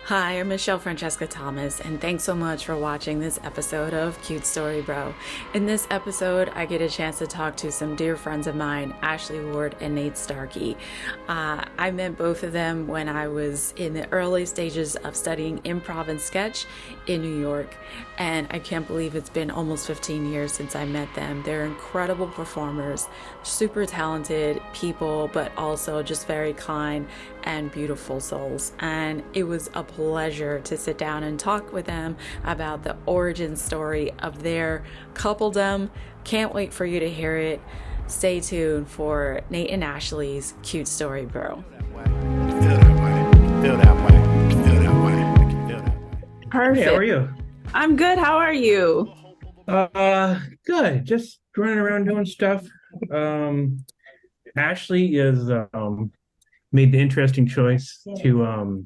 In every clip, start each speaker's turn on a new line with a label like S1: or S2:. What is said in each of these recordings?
S1: Hi, I'm Michelle Francesca Thomas, and thanks so much for watching this episode of Cute Story Bro. In this episode, I get a chance to talk to some dear friends of mine, Ashley Ward and Nate Starkey. I met both of them when I was in the early stages of studying improv and sketch in New York, and I can't believe it's been almost 15 years since I met them. They're incredible performers, super talented people, but also just very kind and beautiful souls. And it was a pleasure to sit down and talk with them about the origin story of their coupledom. Can't wait for you to hear it. Stay tuned for Nate and Ashley's Cute Story Bro.
S2: Hey, how are
S1: Perfect.
S2: you?
S1: I'm good. How are you?
S2: Good. Just running around doing stuff. Ashley is made the interesting choice to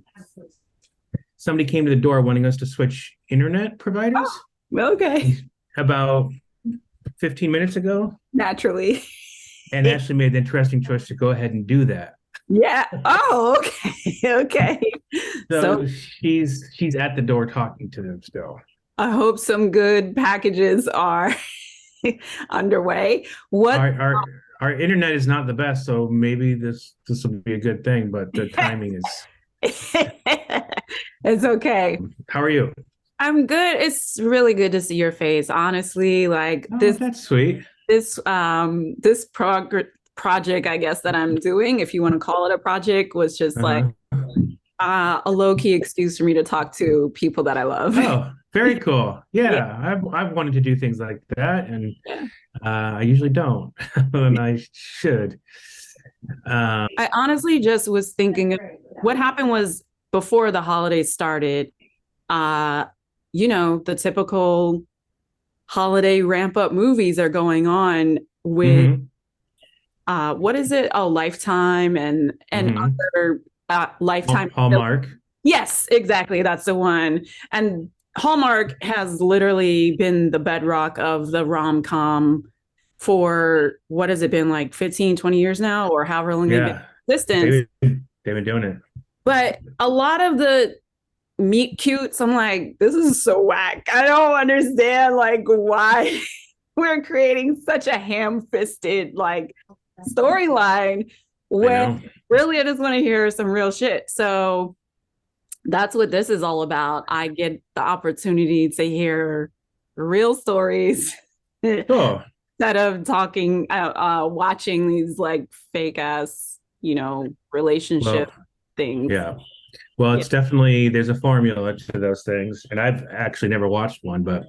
S2: somebody came to the door wanting us to switch internet providers
S1: Okay.
S2: about 15 minutes ago,
S1: Naturally.
S2: and Ashley made the interesting choice to go ahead and do that.
S1: Yeah. Oh, okay. Okay. So
S2: So she's at the door talking to them still.
S1: I hope some good packages are underway. What?
S2: Our internet is not the best, so maybe this will be a good thing, but the timing is.
S1: It's okay.
S2: How are you?
S1: I'm good. It's really good to see your face. Honestly, like
S2: Oh,
S1: this
S2: that's sweet.
S1: project, I guess that I'm doing, if you want to call it a project, was just like
S2: Uh-huh.
S1: a low key excuse for me to talk to people that I love.
S2: Oh, very cool.
S1: Yeah.
S2: Yeah, I've wanted to do things like that, and
S1: Yeah.
S2: I usually don't, and I should. Um,
S1: I honestly just was thinking what happened was before the holidays started, uh, the typical holiday ramp up movies are going on with
S2: mhm,
S1: what is it? Oh, Lifetime and
S2: mhm.
S1: other Lifetime.
S2: Hallmark.
S1: Yes, exactly. That's the one. And Hallmark has literally been the bedrock of the rom-com for what has it been, like 15, 20 years now, or however long they've been
S2: Yeah,
S1: in existence.
S2: they've been doing it.
S1: But a lot of the meet cutes, I'm like, this is so whack. I don't understand like why we're creating such a ham-fisted like storyline
S2: I
S1: when
S2: know.
S1: really I just want to hear some real shit. So that's what this is all about. I get the opportunity to hear real stories
S2: Cool.
S1: instead of talking, watching these like fake ass, relationship
S2: Well,
S1: things.
S2: yeah. Well,
S1: Yeah.
S2: it's definitely there's a formula to those things, and I've actually never watched one, but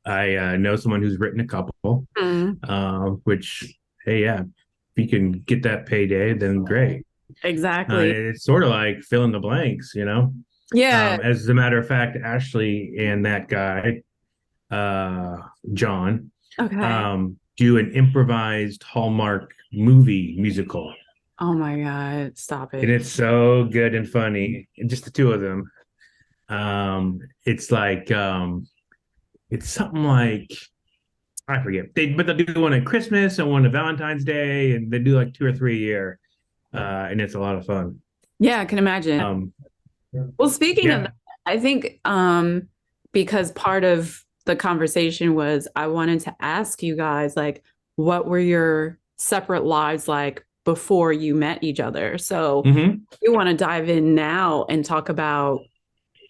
S2: I know someone who's written a couple,
S1: Mm,
S2: which, hey, yeah, if you can get that payday, then great.
S1: exactly.
S2: It's sort of like fill in the blanks, you know.
S1: Yeah.
S2: As a matter of fact, Ashley and that guy, uh, John,
S1: Okay.
S2: do an improvised Hallmark movie musical,
S1: Oh my God. Stop
S2: and
S1: it.
S2: it's so good and funny. Just the two of them. It's like it's something like I forget. But they'll do one at Christmas and one at Valentine's Day, and they do like two or three a year, and it's a lot of fun.
S1: Yeah, I can imagine.
S2: Um,
S1: Well, speaking of
S2: yeah.
S1: that, I think because part of the conversation was I wanted to ask you guys like what were your separate lives like before you met each other? So
S2: Hmm.
S1: we want to dive in now and talk about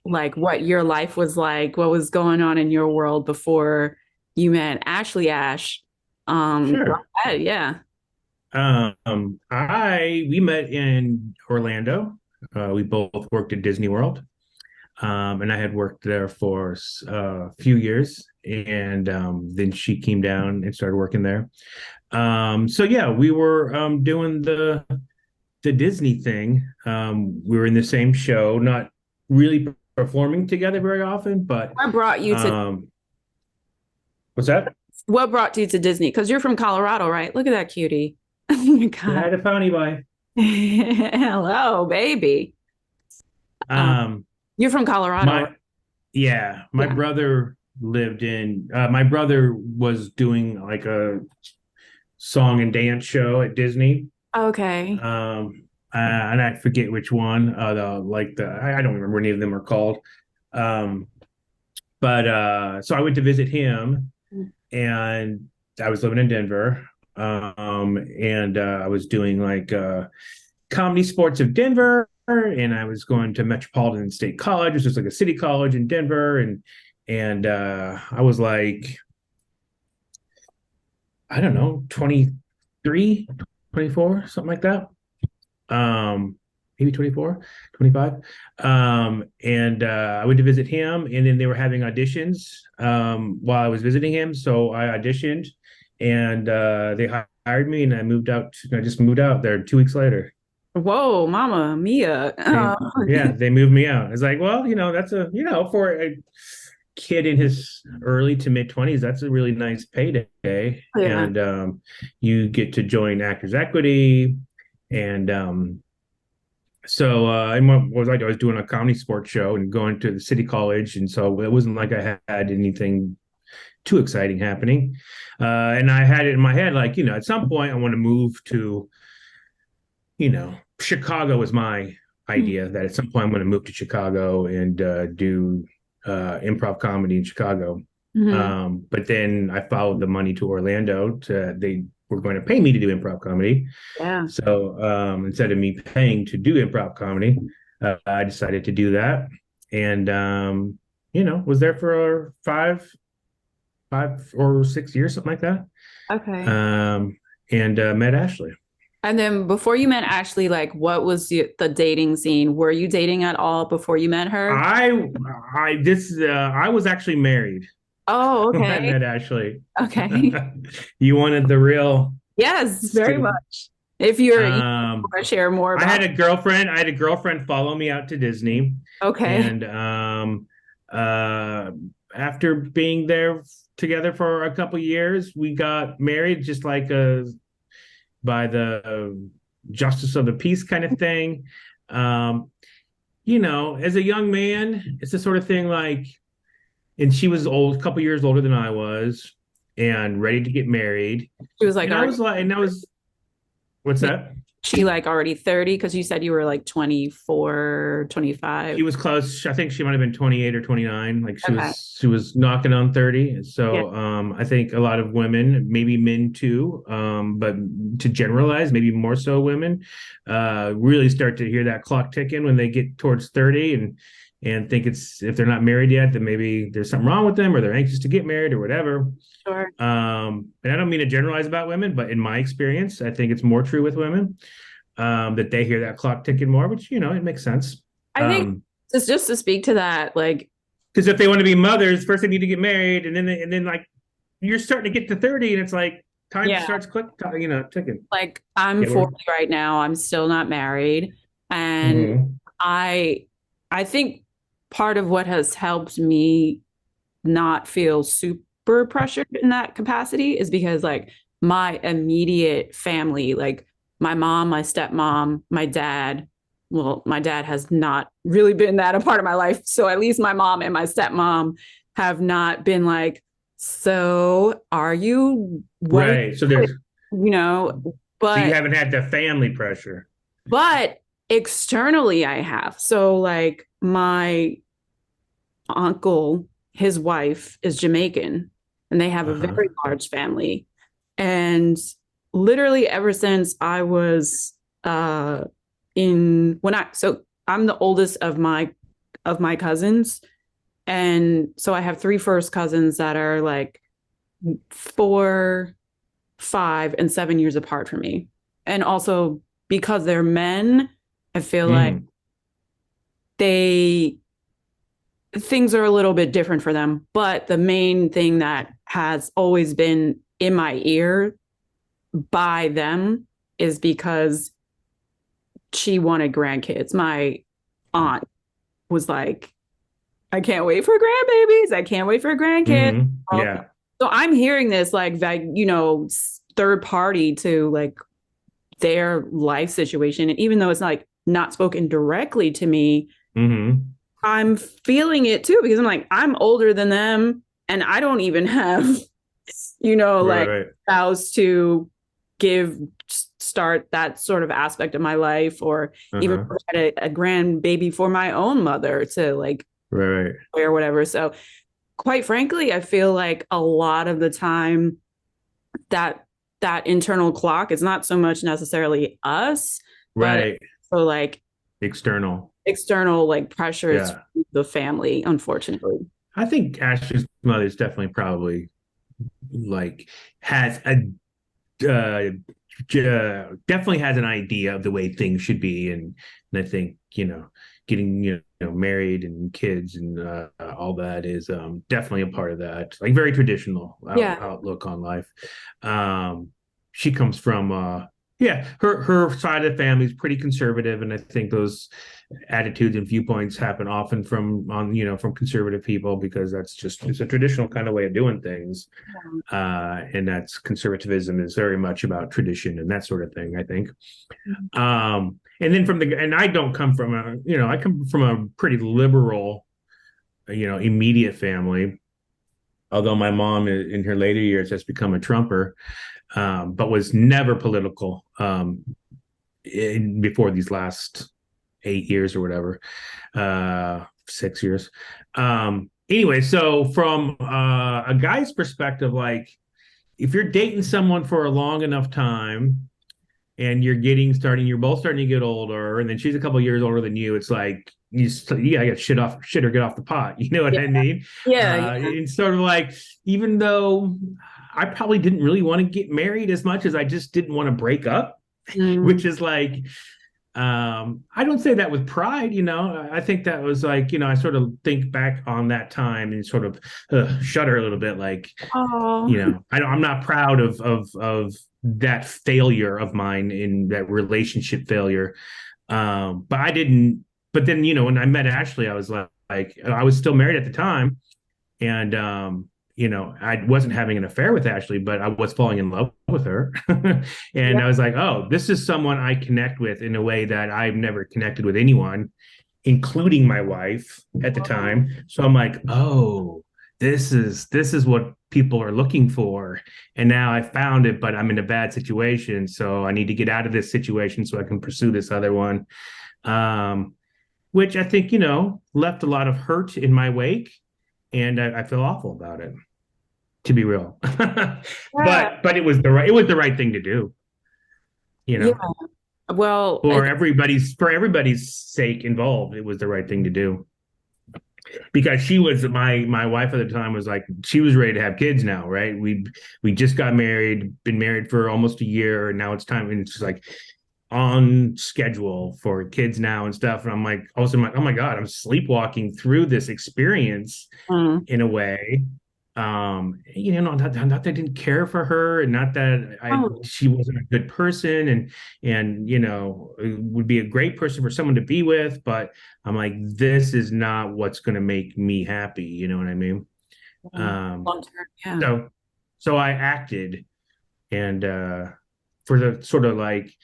S1: like what your life was like, what was going on in your world before you met Ashley Ash. Go
S2: Sure.
S1: ahead, yeah.
S2: I we met in Orlando. We both worked at Disney World, and I had worked there for a few years, and then she came down and started working there. So yeah, we were doing the Disney thing. We were in the same show, not really performing together very often, but
S1: What brought you to
S2: um, what's that?
S1: what brought you to Disney? Because you're from Colorado, right? Look at that cutie. Oh my
S2: Yeah, I
S1: God.
S2: had a pony boy.
S1: Hello, baby. Um,
S2: Um,
S1: you're from Colorado, right?
S2: my Yeah, my
S1: Yeah.
S2: brother lived in. My brother was doing like a song and dance show at Disney.
S1: Okay.
S2: Um, and I forget which one. I don't remember what any of them are called. Um, but so I went to visit him, and I was living in Denver, and I was doing like Comedy Sports of Denver, and I was going to Metropolitan State College, which is like a city college in Denver, and I was like, I don't know, 23, 24, something like that. Maybe 24, 25. And I went to visit him, and then they were having auditions while I was visiting him. So I auditioned, and they hired me, and I just moved out there 2 weeks later.
S1: Whoa, Mama Mia.
S2: And yeah, they moved me out. It's like, well, that's for a kid in his early to mid 20s, that's a really nice payday.
S1: Yeah.
S2: And you get to join Actors Equity. And and what was I doing? I was doing a comedy sports show and going to the city college. And so it wasn't like I had anything too exciting happening. And I had it in my head, like, at some point I want to move to, Chicago was my idea that at some point I'm going to move to Chicago and do improv comedy in Chicago. But then I followed the money to Orlando. They were going to pay me to do improv comedy.
S1: Yeah.
S2: So instead of me paying to do improv comedy, I decided to do that, and was there for 5 or 6 years, something like that.
S1: Okay.
S2: And met Ashley.
S1: And then before you met Ashley, like what was the dating scene? Were you dating at all before you met her?
S2: I was actually married.
S1: Oh,
S2: when I
S1: okay.
S2: met Ashley.
S1: Okay.
S2: You wanted the real.
S1: Yes, very much. If you want to share more about
S2: I had a girlfriend follow me out to Disney.
S1: Okay.
S2: And after being there together for a couple years, we got married, just like by the justice of the peace kind of thing. As a young man, it's the sort of thing like, and she was a couple years older than I was, and ready to get married.
S1: She was like,
S2: what's that?
S1: She like already 30, because you said you were like 24, 25.
S2: She was close. I think she might have been 28 or 29. Like she was knocking on 30. So I think a lot of women, maybe men too, but to generalize, maybe more so women, really start to hear that clock ticking when they get towards 30 and think if they're not married yet, then maybe there's something wrong with them, or they're anxious to get married or whatever.
S1: Sure.
S2: And I don't mean to generalize about women, but in my experience, I think it's more true with women, that they hear that clock ticking more, which, it makes sense.
S1: I think just to speak to that, like,
S2: because if they want to be mothers, first they need to get married, and then like you're starting to get to 30, and it's like time starts ticking.
S1: Like I'm 40 right now. I'm still not married, and I think part of what has helped me not feel super pressured in that capacity is because like my immediate family, like my mom, my stepmom, my dad, well, my dad has not really been that a part of my life. So at least my mom and my stepmom have not been like, so are you
S2: right? So there's,
S1: but
S2: so you haven't had the family pressure,
S1: but externally I have. So like my uncle, his wife is Jamaican, and they have a very large family. And literally ever since I was so I'm the oldest of my cousins. And so I have 3 first cousins that are like 4, 5, and 7 years apart from me. And also because they're men, I feel like things are a little bit different for them. But the main thing that has always been in my ear by them is because she wanted grandkids. My aunt was like, I can't wait for grandbabies. I can't wait for grandkids.
S2: Yeah.
S1: So I'm hearing this like third party to like their life situation. And even though it's like not spoken directly to me, I'm feeling it too, because I'm like, I'm older than them and I don't even have, spouse to give start that sort of aspect of my life, or even
S2: Uh-huh.
S1: had a grandbaby for my own mother to like
S2: Right.
S1: or whatever. So quite frankly, I feel like a lot of the time that that internal clock is not so much necessarily us, but
S2: Right.
S1: so like
S2: External.
S1: external like pressures
S2: Yeah.
S1: from the family, unfortunately.
S2: I think Ashley's mother is definitely probably like has a definitely has an idea of the way things should be, and I think getting married and kids and all that is definitely a part of that. Like very traditional
S1: Yeah.
S2: outlook on life. She comes from yeah, her side of the family is pretty conservative, and I think those attitudes and viewpoints happen often from conservative people because it's a traditional kind of way of doing things, and that's conservatism is very much about tradition and that sort of thing, I think. And then and I don't come from I come from a pretty liberal, immediate family. Although my mom in her later years has become a Trumper, but was never political before these last 8 years or whatever, 6 years. Anyway, so from a guy's perspective, like if you're dating someone for a long enough time and you're both starting to get older, and then she's a couple of years older than you, it's like I got shit or get off the pot. You know what
S1: Yeah.
S2: I mean?
S1: Yeah. Yeah.
S2: It's sort of like, even though I probably didn't really want to get married as much as I just didn't want to break up, which is like, I don't say that with pride. I think that was like, I sort of think back on that time and sort of shudder a little bit, like,
S1: Oh.
S2: I'm not proud of that failure of mine, in that relationship failure. But I didn't. But then, when I met Ashley, I was like I was still married at the time, and I wasn't having an affair with Ashley, but I was falling in love with her, and
S1: Yeah.
S2: I was like, oh, this is someone I connect with in a way that I've never connected with anyone, including my wife at the time. So I'm like, oh, this is what people are looking for. And now I found it, but I'm in a bad situation. So I need to get out of this situation so I can pursue this other one. Um, which I think, left a lot of hurt in my wake. And I feel awful about it, to be real.
S1: Yeah.
S2: But it was the right thing to do, you
S1: Yeah.
S2: know.
S1: Well,
S2: For everybody's sake involved, it was the right thing to do, because she was my wife at the time, was like, she was ready to have kids now, right? We just got married, been married for almost a year, and now it's time, and it's just like on schedule for kids now and stuff. And I'm like, also, I'm like, oh my God, I'm sleepwalking through this experience
S1: mm,
S2: in a way. Not that I didn't care for her, and not that
S1: oh,
S2: she wasn't a good person, and would be a great person for someone to be with, but I'm like, this is not what's going to make me happy. You know what I mean? Um,
S1: long term. Yeah.
S2: so so I acted, and for the sort of like,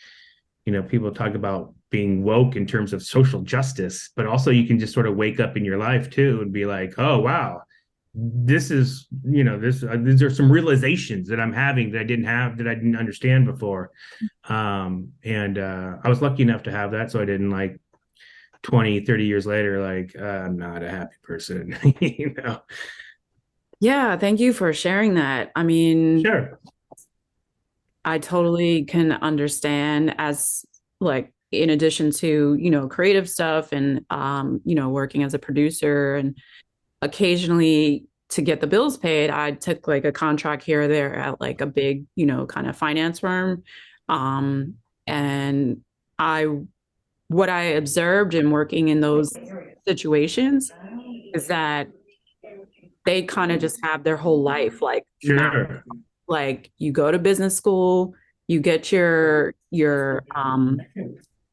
S2: people talk about being woke in terms of social justice, but also you can just sort of wake up in your life too and be like, oh wow, this is these are some realizations that I'm having that I didn't understand before. And I was lucky enough to have that, so I didn't, like, 20-30 years later, like, I'm not a happy person.
S1: Yeah. Thank you for sharing that. I mean,
S2: Sure.
S1: I totally can understand, as like in addition to, creative stuff and working as a producer and occasionally to get the bills paid, I took like a contract here or there at like a big, kind of finance firm. And I what I observed in working in those situations is that they kind of just have their whole life like mapped.
S2: Sure.
S1: Like you go to business school, you get your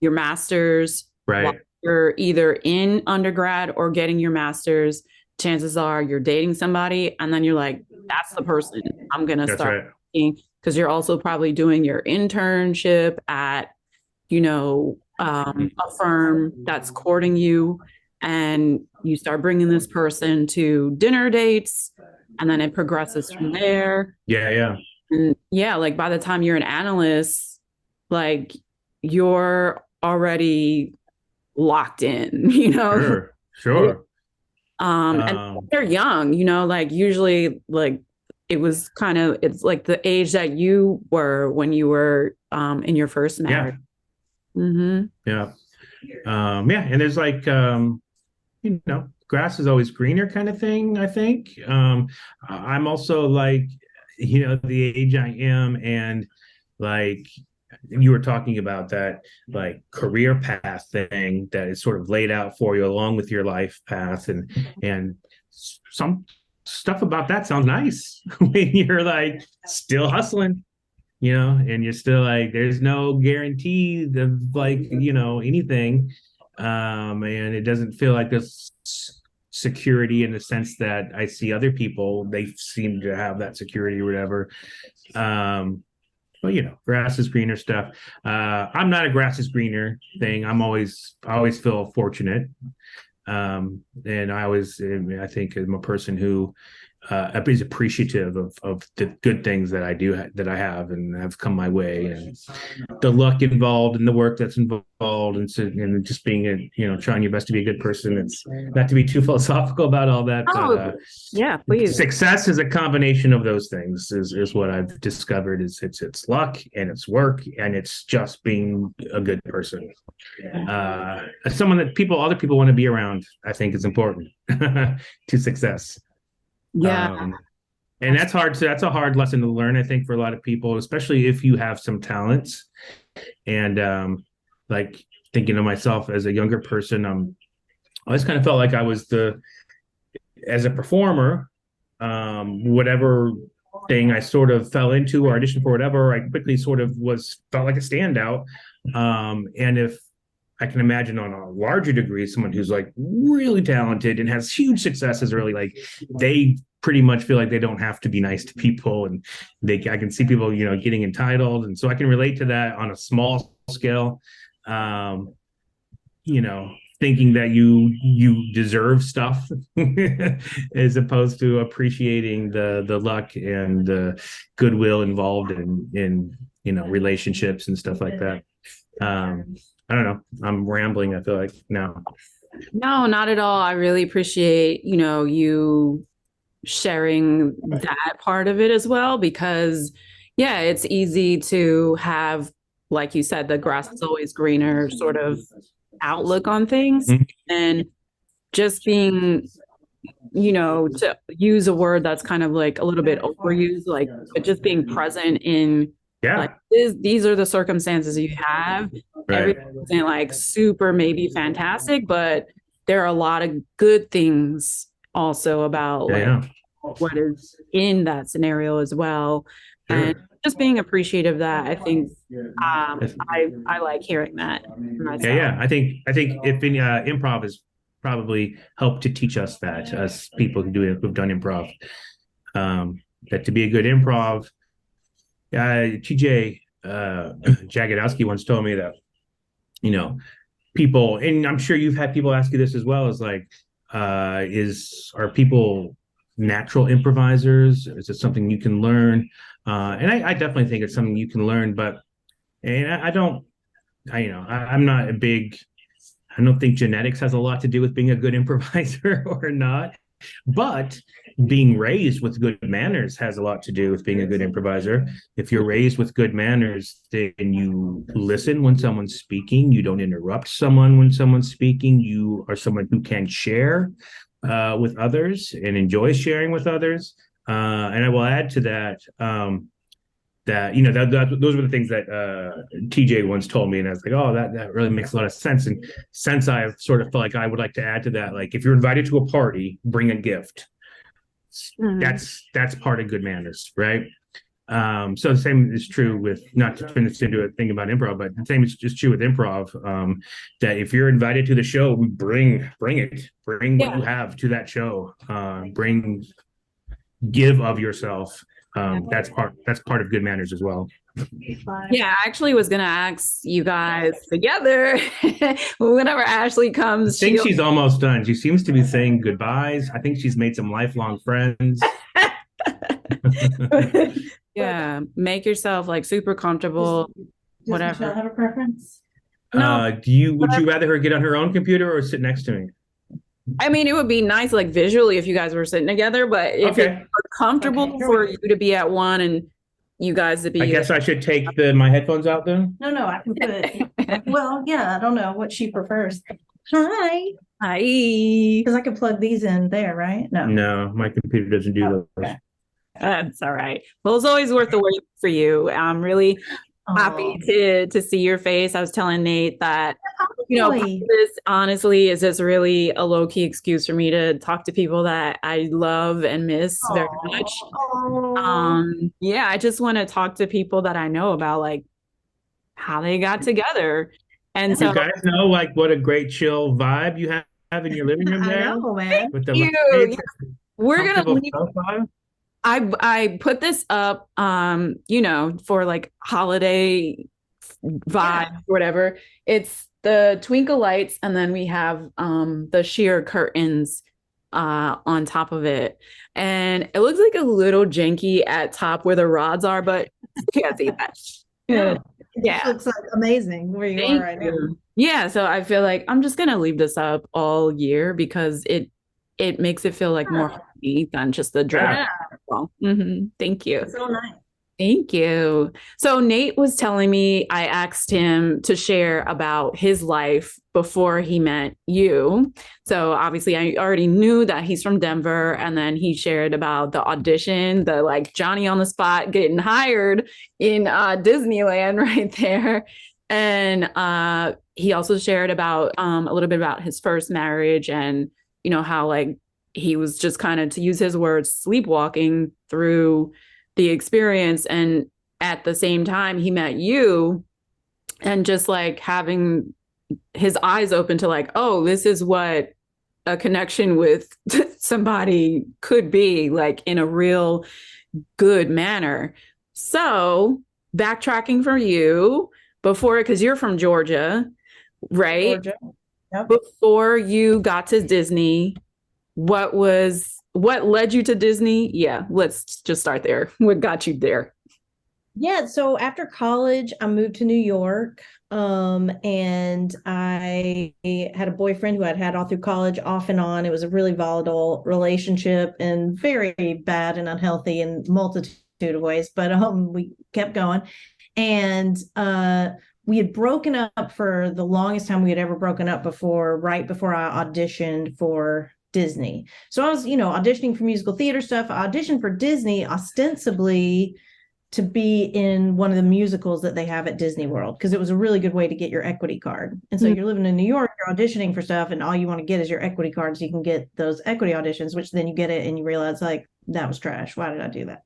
S1: master's while
S2: Right.
S1: you're either in undergrad or getting your master's. Chances are you're dating somebody, and then you're like, that's the person I'm gonna
S2: That's
S1: start
S2: right.
S1: dating, because you're also probably doing your internship at, a firm that's courting you, and you start bringing this person to dinner dates, and then it progresses from there.
S2: Yeah, yeah.
S1: And yeah, like by the time you're an analyst, like you're already locked in, you know?
S2: Sure, sure.
S1: And
S2: Um,
S1: they're young, you know, like usually like it was kind of it's like the age that you were when you were in your first
S2: yeah,
S1: marriage. Mm-hmm.
S2: yeah. Yeah, and there's like grass is always greener kind of thing, I think. I'm also like, the age I am, and like you were talking about that like career path thing that is sort of laid out for you along with your life path, and some stuff about that sounds nice when you're like still hustling, and you're still like there's no guarantee of like anything, and it doesn't feel like this security in the sense that I see other people, they seem to have that security or whatever. Well, grass is greener stuff. I'm not a grass is greener thing. I always feel fortunate. And I think I'm a person who is appreciative of the good things that that I have and have come my way, and the luck involved and the work that's involved, and just being trying your best to be a good person. It's not to be too philosophical about all that, but
S1: Oh, yeah, please.
S2: success is a combination of those things. Is what I've discovered. Is it's luck and it's work and it's just being a good person. Someone that other people want to be around, I think is important to success.
S1: Yeah.
S2: Um, and that's hard. So that's a hard lesson to learn, I think, for a lot of people, especially if you have some talents. And like thinking of myself as a younger person, I always kind of felt like I was as a performer, whatever thing I sort of fell into or auditioned for, whatever, I quickly sort of felt like a standout. And if I can imagine on a larger degree, someone who's like really talented and has huge successes early, like they pretty much feel like they don't have to be nice to people, and I can see people, getting entitled, and so I can relate to that on a small scale. Um, you know, Thinking that you deserve stuff as opposed to appreciating the luck and the goodwill involved in relationships and stuff like that. I don't know. I'm rambling, I feel like now.
S1: No, not at all. I really appreciate, you sharing that part of it as well, because yeah, it's easy to have, like you said, the grass is always greener sort of outlook on things.
S2: Mhm.
S1: And just being, to use a word that's kind of like a little bit overused, like, but just being present in like
S2: Yeah,
S1: these are the circumstances you have.
S2: right.
S1: Everything isn't like super maybe fantastic, but there are a lot of good things also about
S2: Yeah,
S1: like
S2: yeah.
S1: what is in that scenario as well. And
S2: Sure.
S1: just being appreciative of that, I think
S2: That's-
S1: I like hearing that for
S2: Yeah,
S1: myself.
S2: yeah. I think if improv has probably helped to teach us that, as people who've done improv, that to be a good improv, TJ Jagodowski once told me that you know people, and I'm sure you've had people ask you this as well, is like, are people natural improvisers? Is it something you can learn? And I definitely think it's something you can learn, but and I don't, I'm not a big. I don't think genetics has a lot to do with being a good improviser or not, but being raised with good manners has a lot to do with being a good improviser. If you're raised with good manners, then you listen when someone's speaking, you don't interrupt someone when someone's speaking, you are someone who can share with others and enjoys sharing with others. And I will add to that. Those were the things that TJ once told me, and I was like, oh, that really makes a lot of sense. And since I've sort of felt like I would like to add to that, like if you're invited to a party, bring a gift.
S1: Mhm.
S2: That's part of good manners, right? So the same is true with, not to turn this into a thing about improv, but the same is just true with improv. That if you're invited to the show, bring what
S1: Yeah.
S2: you have to that show. Give of yourself. That's part of good manners as well.
S1: Yeah, I actually was gonna ask you guys together whenever Ashley
S2: I
S1: comes,
S2: think
S1: she'll
S2: she's almost done. She seems to be saying goodbyes. I think she's made some lifelong friends.
S1: Yeah, make yourself like super comfortable,
S3: Does Michelle
S1: whatever.
S3: have a preference?
S1: No,
S2: Would you rather her get on her own computer or sit next to me?
S1: I mean, it would be nice, like visually, if you guys were sitting together, but if it's
S2: Okay.
S3: Okay,
S1: comfortable
S3: here we
S1: for
S3: go.
S1: you to be at one and you guys to
S2: I
S1: be
S2: guess I should take my headphones out then.
S3: No, I can put, well, yeah, I don't know what she prefers. Hi,
S1: hi.
S3: because I could plug these in there, right? No.
S2: No, my computer doesn't do
S3: Oh,
S2: those.
S3: okay.
S1: That's all right. Well, it's always worth the wait for you. I'm really happy
S3: Oh,
S1: to see your face. I was telling Nate that, part of
S3: boy.
S1: this honestly is just really a low key excuse for me to talk to people that I love and miss very
S3: Oh,
S1: much.
S3: oh.
S1: Yeah, I just want to talk to people that I know about like how they got together. And
S2: You
S1: so
S2: guys know like what a great chill vibe you have in your living room
S3: I
S2: there
S3: know,
S1: thank
S3: man.
S2: with the
S1: you.
S2: lights,
S1: We're gonna
S2: comfortable
S1: leave.
S2: sofa.
S1: I put this up for like holiday
S3: Yeah.
S1: vibe, whatever. It's the twinkle lights, and then we have the sheer curtains on top of it. And it looks like a little janky at top where the rods are, but you can't see that.
S3: No,
S1: Yeah.
S3: it just
S1: Yeah.
S3: looks like amazing where you are
S1: Thank
S3: right now.
S1: you. Yeah, so I feel like I'm just gonna leave this up all year because it makes it feel like more
S3: Yeah.
S1: homey than just the dress.
S3: Yeah,
S1: Well, thank you.
S3: it's so nice.
S1: Thank you. So Nate was telling me I asked him to share about his life before he met you. So obviously I already knew that he's from Denver, and then he shared about the audition, the like Johnny on the spot getting hired in Disneyland right there. And he also shared about a little bit about his first marriage and how like he was just kind of, to use his words, sleepwalking through the experience, and at the same time he met you and just like having his eyes open to like, oh, this is what a connection with somebody could be like in a real good manner. So backtracking for you before, because you're from Georgia, right?
S3: Georgia. Yep.
S1: Before you got to Disney, what led you to Disney? Yeah, let's just start there. What got you there?
S3: Yeah, so after college, I moved to New York. And I had a boyfriend who I'd had all through college, off and on. It was a really volatile relationship and very bad and unhealthy in multitude of ways, but we kept going. And we had broken up for the longest time we had ever broken up before, right before I auditioned for Disney. So I was, auditioning for musical theater stuff. I auditioned for Disney ostensibly to be in one of the musicals that they have at Disney World, because it was a really good way to get your equity card. And so you're living in New York, you're auditioning for stuff, and all you want to get is your equity card so you can get those equity auditions, which then you get it and you realize like that was trash. Why did I do that?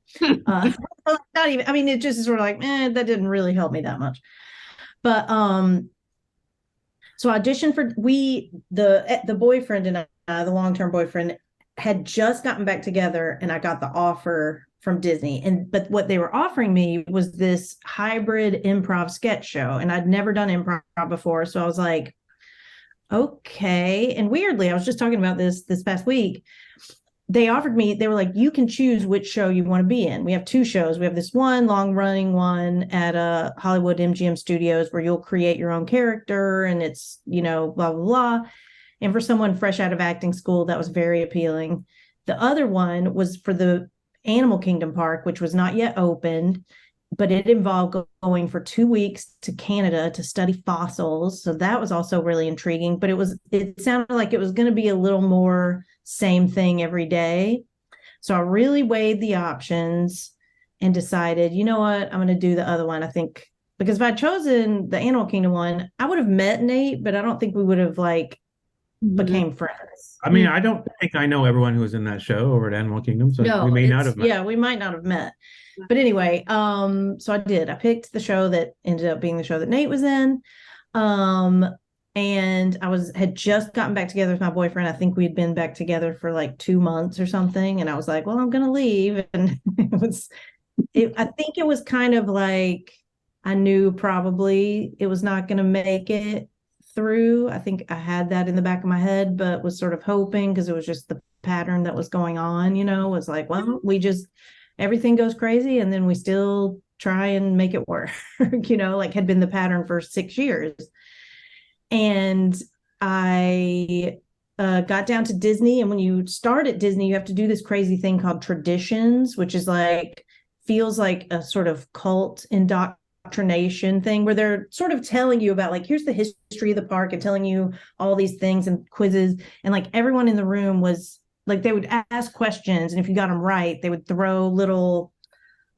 S3: Not even, I mean, it just is sort of like, that didn't really help me that much. But so I auditioned for the boyfriend and I, the long-term boyfriend, had just gotten back together, and I got the offer from Disney. But what they were offering me was this hybrid improv sketch show, and I'd never done improv before, so I was like, okay. And weirdly, I was just talking about this past week. They were like, you can choose which show you want to be in. We have two shows. We have this one long running one at Hollywood MGM Studios where you'll create your own character, and it's, blah, blah, blah. And for someone fresh out of acting school, that was very appealing. The other one was for the Animal Kingdom park, which was not yet opened, but it involved going for 2 weeks to Canada to study fossils. So that was also really intriguing, but it sounded like it was going to be a little more same thing every day. So I really weighed the options and decided, you know what, I'm going to do the other one. I think because if I'd chosen the Animal Kingdom one, I would have met Nate, but I don't think we would have like became friends.
S2: I mean, I don't think I know everyone who was in that show over at Animal Kingdom, so
S3: No,
S2: we may not have met.
S3: Yeah, we might not have met. But anyway, so I did. I picked the show that ended up being the show that Nate was in. And had just gotten back together with my boyfriend. I think we had been back together for like 2 months or something. And I was like, well, I'm gonna leave. And I think it was kind of like I knew probably it was not gonna make it through. I think I had that in the back of my head, but was sort of hoping, because it was just the pattern that was going on, was like, well, we just everything goes crazy, and then we still try and make it work, like had been the pattern for 6 years. And I got down to Disney. And when you start at Disney, you have to do this crazy thing called traditions, which is like, feels like a sort of cult indoctrination thing where they're sort of telling you about like, here's the history of the park and telling you all these things and quizzes. And like everyone in the room was like, they would ask questions. And if you got them right, they would throw little,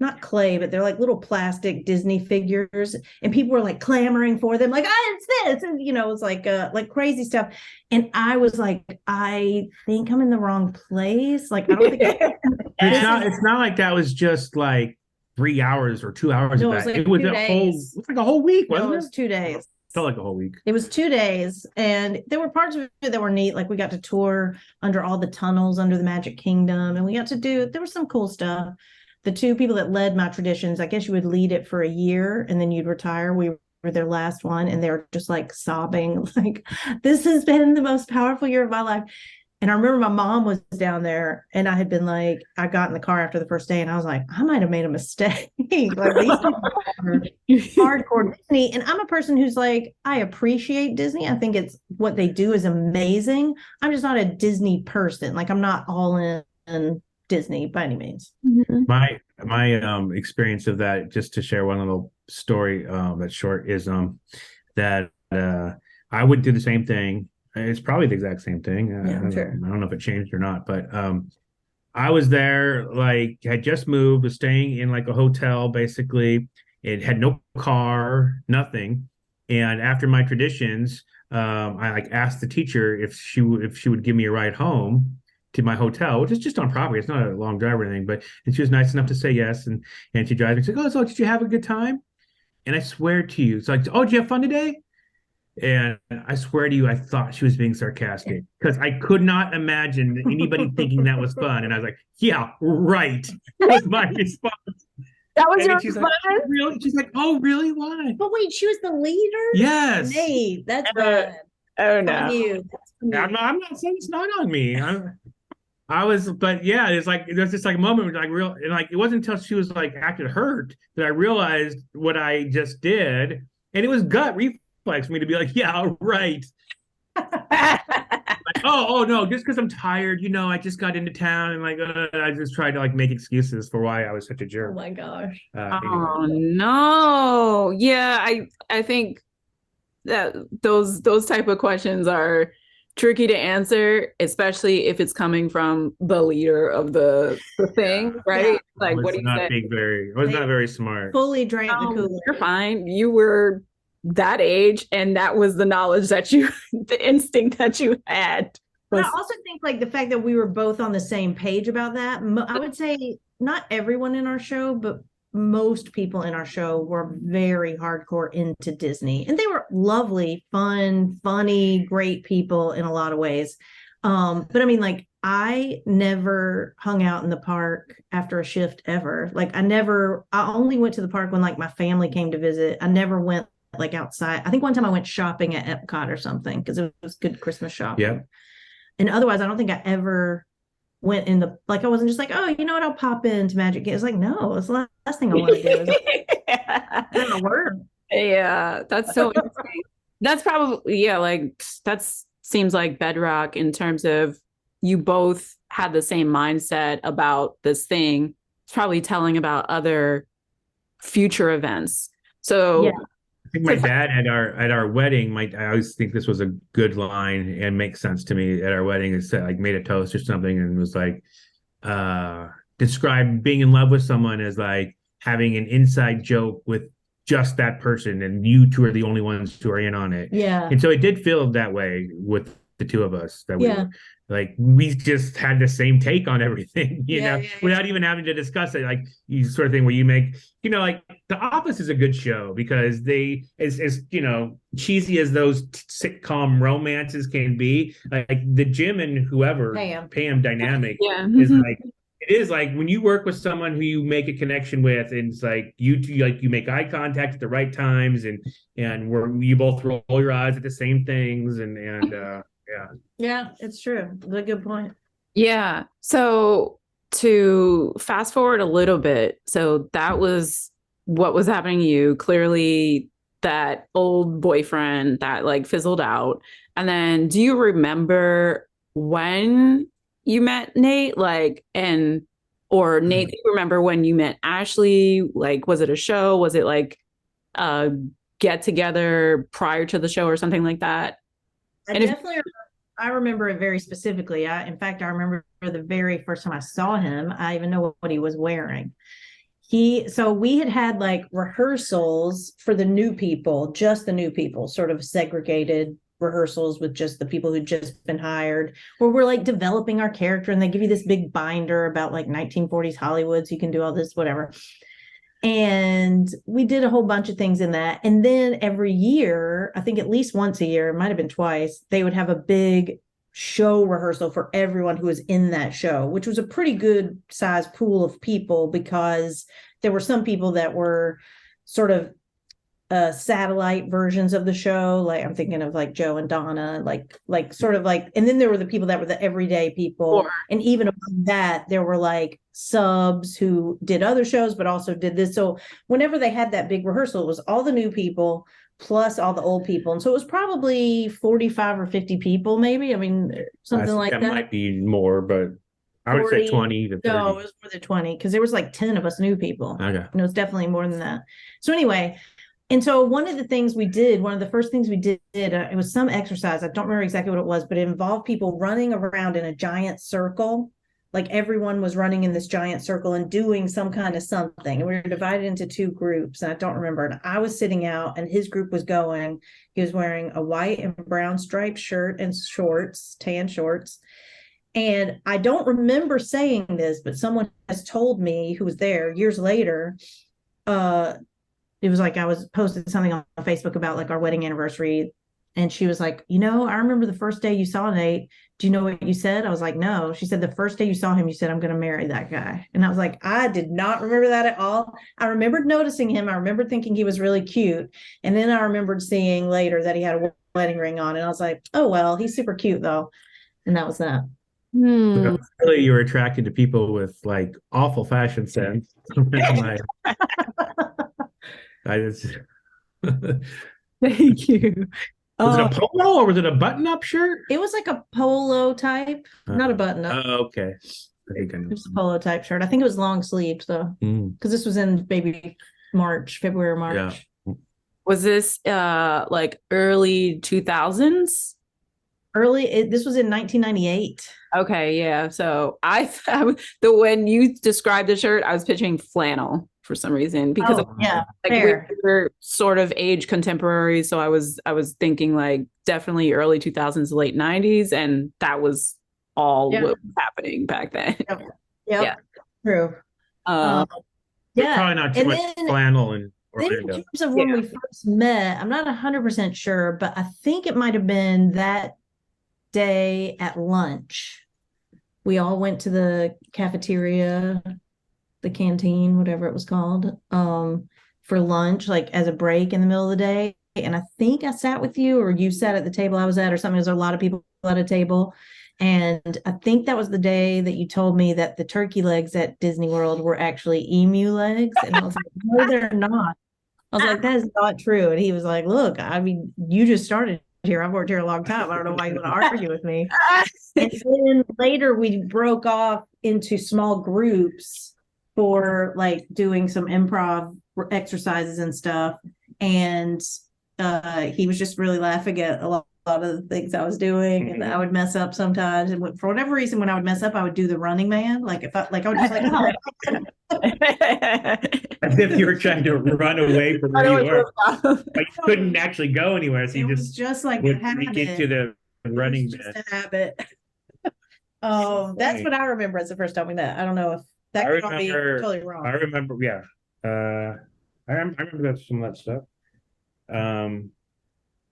S3: not clay, but they're like little plastic Disney figures, and people were like clamoring for them, like, it's this, and it's like crazy stuff. And I was like, I think I'm in the wrong place. Like, I don't think
S2: it's not like that was just like 3 hours or 2 hours
S3: no,
S2: of
S3: it was
S2: that.
S3: like
S2: It was
S3: 2
S2: a
S3: days.
S2: whole, it's like a whole week, wasn't
S3: no, it was 2 days.
S2: Felt like a whole week.
S3: It was 2 days, and there were parts of it that were neat. Like we got to tour under all the tunnels under the Magic Kingdom, and there was some cool stuff. The two people that led my traditions, I guess you would lead it for a year and then you'd retire. We were their last one, and they were just like sobbing, like, this has been the most powerful year of my life. And I remember my mom was down there, and I had been like, I got in the car after the first day and I was like, I might have made a mistake. Like, these people are hardcore Disney. And I'm a person who's like, I appreciate Disney. I think it's what they do is amazing. I'm just not a Disney person. Like, I'm not all in Disney by any means.
S2: My experience of that, just to share one little story that's short, is that I would do the same thing. It's probably the exact same thing.
S3: Sure.
S2: I don't know if it changed or not, but I was there, like, had just moved, was staying in like a hotel basically. It had no car, nothing. And after my traditions, I like asked the teacher if she would give me a ride home to my hotel, which is just on property. It's not a long drive or anything, and she was nice enough to say yes. And she drives me. She's like, oh, so did you have a good time? And I swear to you, it's like, oh, did you have fun today? And I swear to you, I thought she was being sarcastic because I could not imagine anybody thinking that was fun. And I was like, yeah, right. That was my response.
S4: That was your
S2: she's
S4: response?
S2: like, really? She's like, oh, really? Why?
S3: But wait, she was the leader?
S2: Yes.
S3: Nate, that's bad.
S4: Oh
S3: On
S4: no.
S3: you.
S2: I'm not saying it's not on me. But yeah, it's like there's just like a moment where like real, and like it wasn't until she was like acted hurt that I realized what I just did, and it was gut reflex for me to be like, yeah, right. Like, oh no, just because I'm tired, I just got into town, and like I just tried to like make excuses for why I was such a jerk.
S3: Oh my gosh.
S1: Oh no. Yeah, I think that those type of questions are tricky to answer, especially if it's coming from the leader of the thing, right?
S3: Yeah.
S1: Like, what do you say?
S2: I was not very smart.
S3: Fully drank the Kool-Aid.
S1: You're fine. You were that age, and that was the knowledge that the instinct that you had.
S3: But I also think like the fact that we were both on the same page about that, I would say not everyone in our show, but most people in our show were very hardcore into Disney, and they were lovely, fun, funny, great people in a lot of ways. But I mean, like, I never hung out in the park after a shift ever. Like, I only went to the park when like my family came to visit. I never went like outside. I think one time I went shopping at Epcot or something because it was good Christmas shopping.
S2: Yeah.
S3: And otherwise, I don't think I ever went in the, like, I wasn't just like, oh, you know what, I'll pop into Magic. It's like, no, it's the last thing I want to do is I don't know, word.
S1: Yeah, that's so interesting. That's probably, yeah, like that seems like bedrock in terms of you both had the same mindset about this thing. It's probably telling about other future events. So
S3: Yeah.
S2: I think my dad at our wedding, I always think this was a good line and makes sense to me at our wedding. It said, like, made a toast or something and was like, described being in love with someone as like having an inside joke with just that person, and you two are the only ones who are in on it.
S3: Yeah.
S2: And so it did feel that way with the two of us, that
S3: Yeah.
S2: we just had the same take on everything,
S3: Yeah.
S2: without even having to discuss it. Like, you sort of thing where you make, like The Office is a good show because they, as cheesy as those sitcom romances can be, like the Jim and whoever Pam dynamic is like, it is like when you work with someone who you make a connection with, and it's like you two, like, you make eye contact at the right times, and where you both roll your eyes at the same things, and
S3: Yeah, it's true. That's a good point.
S1: yeah. So to fast forward a little bit, so that was what was happening to you. Clearly, that old boyfriend that like fizzled out. And then do you remember when you met Nate? Like, and or Nate, do you remember when you met Ashley? Like, was it a show? Was it like a get together prior to the show or something like that?
S3: I
S1: And if
S3: definitely I remember it very specifically. In fact, I remember the very first time I saw him, I even know what he was wearing. So we had like rehearsals for the new people, just the new people, sort of segregated rehearsals with just the people who'd just been hired, where we're like developing our character, and they give you this big binder about like 1940s Hollywood, so you can do all this, whatever. And we did a whole bunch of things in that. And then every year, I think at least once a year, it might have been twice, they would have a big show rehearsal for everyone who was in that show, which was a pretty good size pool of people, because there were some people that were sort of satellite versions of the show. Like I'm thinking of like Joe and Donna, like sort of like, and then there were the people that were the everyday people.
S1: Sure.
S3: And even above that, there were like subs who did other shows, but also did this. So whenever they had that big rehearsal, it was all the new people plus all the old people. And so it was probably 45 or 50 people, maybe. I mean, something like that.
S2: Might be more, but I would say 20 to 30.
S3: No, it was more than 20, because there was like 10 of us new people.
S2: Okay.
S3: And it was definitely more than that. So anyway, and so one of the first things we did, it was some exercise. I don't remember exactly what it was, but it involved people running around in a giant circle. Like everyone was running in this giant circle and doing some kind of something. And we were divided into two groups, and I don't remember. And I was sitting out, and his group was going. He was wearing a white and brown striped shirt and shorts, tan shorts. And I don't remember saying this, but someone has told me, who was there years later, it was like I was posting something on Facebook about like our wedding anniversary. And she was like, I remember the first day you saw Nate. Do you know what you said? I was like, no. She said, the first day you saw him, you said, I'm going to marry that guy. And I was like, I did not remember that at all. I remembered noticing him. I remembered thinking he was really cute. And then I remembered seeing later that he had a wedding ring on. And I was like, oh, well, he's super cute though. And that was that.
S2: So clearly you were attracted to people with like awful fashion sense. Like,
S1: thank you.
S2: Was it a polo or was it a button-up shirt?
S3: It was like a polo type, not a button-up.
S2: Oh, okay. I think I know.
S3: It was a polo type shirt. I think it was long sleeved though, because this was in maybe February, March.
S2: Yeah.
S1: Was this like early 2000s?
S3: This was in 1998.
S1: Okay, yeah. So when you described the shirt, I was picturing flannel for some reason, because
S3: yeah,
S1: like
S3: fair.
S1: we were sort of age contemporary. So I was thinking like definitely early 2000s, late 90s, and that was all what was happening back then.
S3: Yep.
S1: Yeah.
S3: True.
S2: Probably not too much flannel in Orlando.
S3: In terms of when we first met, I'm not 100% sure, but I think it might have been that day at lunch. We all went to the cafeteria, the canteen, whatever it was called, for lunch, like as a break in the middle of the day. And I think I sat with you, or you sat at the table I was at, or something. There's a lot of people at a table. And I think that was the day that you told me that the turkey legs at Disney World were actually emu legs. And I was like, no, they're not. I was like, that is not true. And he was like, look, I mean, you just started here. I've worked here a long time. I don't know why you want to argue with me. And then later we broke off into small groups for like doing some improv exercises and stuff. And he was just really laughing at a lot of the things I was doing, and I would mess up sometimes. And for whatever reason, when I would mess up, I would do the running man. Like if I would just like,
S2: as if you were trying to run away from where you were, but you couldn't actually go anywhere. So you just
S3: like
S2: would sneak into the running man.
S3: Just a habit. Oh, that's what I remember as the first time we met. I don't know if that could all be totally wrong.
S2: I remember, yeah. I remember that some of that stuff.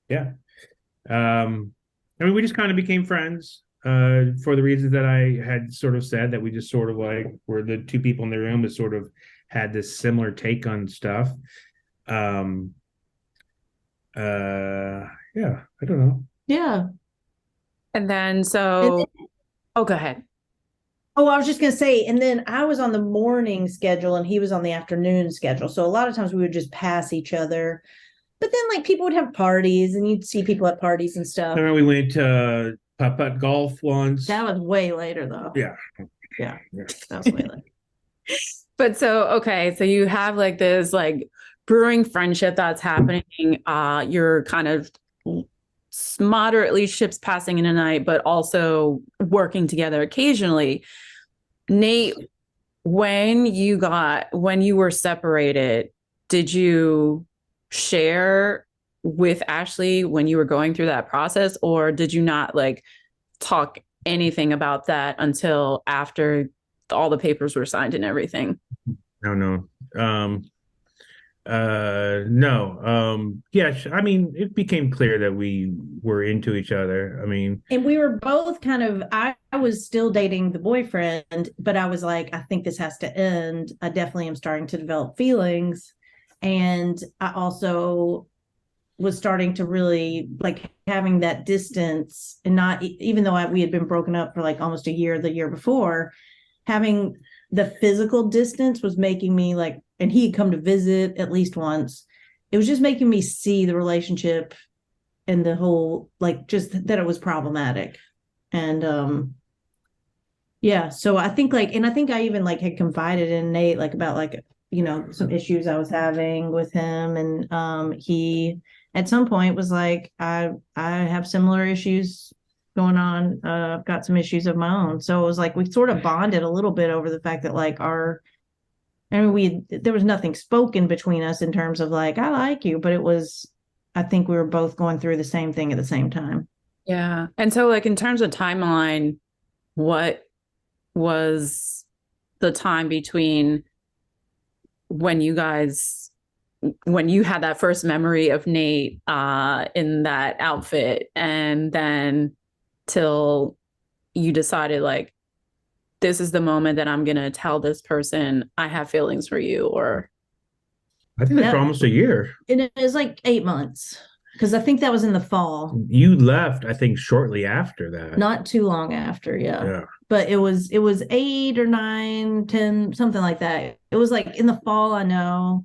S2: Yeah. I mean, we just kind of became friends for the reasons that I had sort of said, that we just sort of like were the two people in the room that sort of had this similar take on stuff. Yeah, I don't know.
S3: Yeah.
S1: And then go ahead.
S3: Oh, I was just gonna say, and then I was on the morning schedule and he was on the afternoon schedule. So a lot of times we would just pass each other. But then like people would have parties and you'd see people at parties and
S2: I
S3: stuff.
S2: remember we went to putt-putt golf once.
S3: That was way later though.
S2: Yeah.
S3: Yeah.
S2: Yeah.
S3: That was way later.
S1: But so, okay, so you have like this like brewing friendship that's happening. You're kind of moderately ships passing in a night, but also working together occasionally. Nate, when you were separated, did you share with Ashley when you were going through that process, or did you not like talk anything about that until after all the papers were signed and everything?
S2: No. No. Yeah, I mean, it became clear that we were into each other. I mean,
S3: And we were both kind of, I was still dating the boyfriend, but I was like, I think this has to end. I definitely am starting to develop feelings. And I also was starting to really like having that distance and not, even though we had been broken up for like almost a year the year before, having the physical distance was making me like, and he had come to visit at least once. It was just making me see the relationship and the whole, like, just that it was problematic. And yeah, so I think like, and I think I even like had confided in Nate like about like, some issues I was having with him. And he at some point was like, I have similar issues going on. I've got some issues of my own. So it was like we sort of bonded a little bit over the fact that like there was nothing spoken between us in terms of like, I like you, but I think we were both going through the same thing at the same time.
S1: Yeah. And so like in terms of timeline, what was the time between when you had that first memory of Nate in that outfit and then till you decided like, this is the moment that I'm going to tell this person I have feelings for you? Or
S2: I think that's for almost a year.
S3: It was like 8 months because I think that was in the fall.
S2: You left, I think, shortly after that.
S3: Not too long after, yeah.
S2: Yeah.
S3: But it was 8 or 9, 10, something like that. It was like in the fall, I know.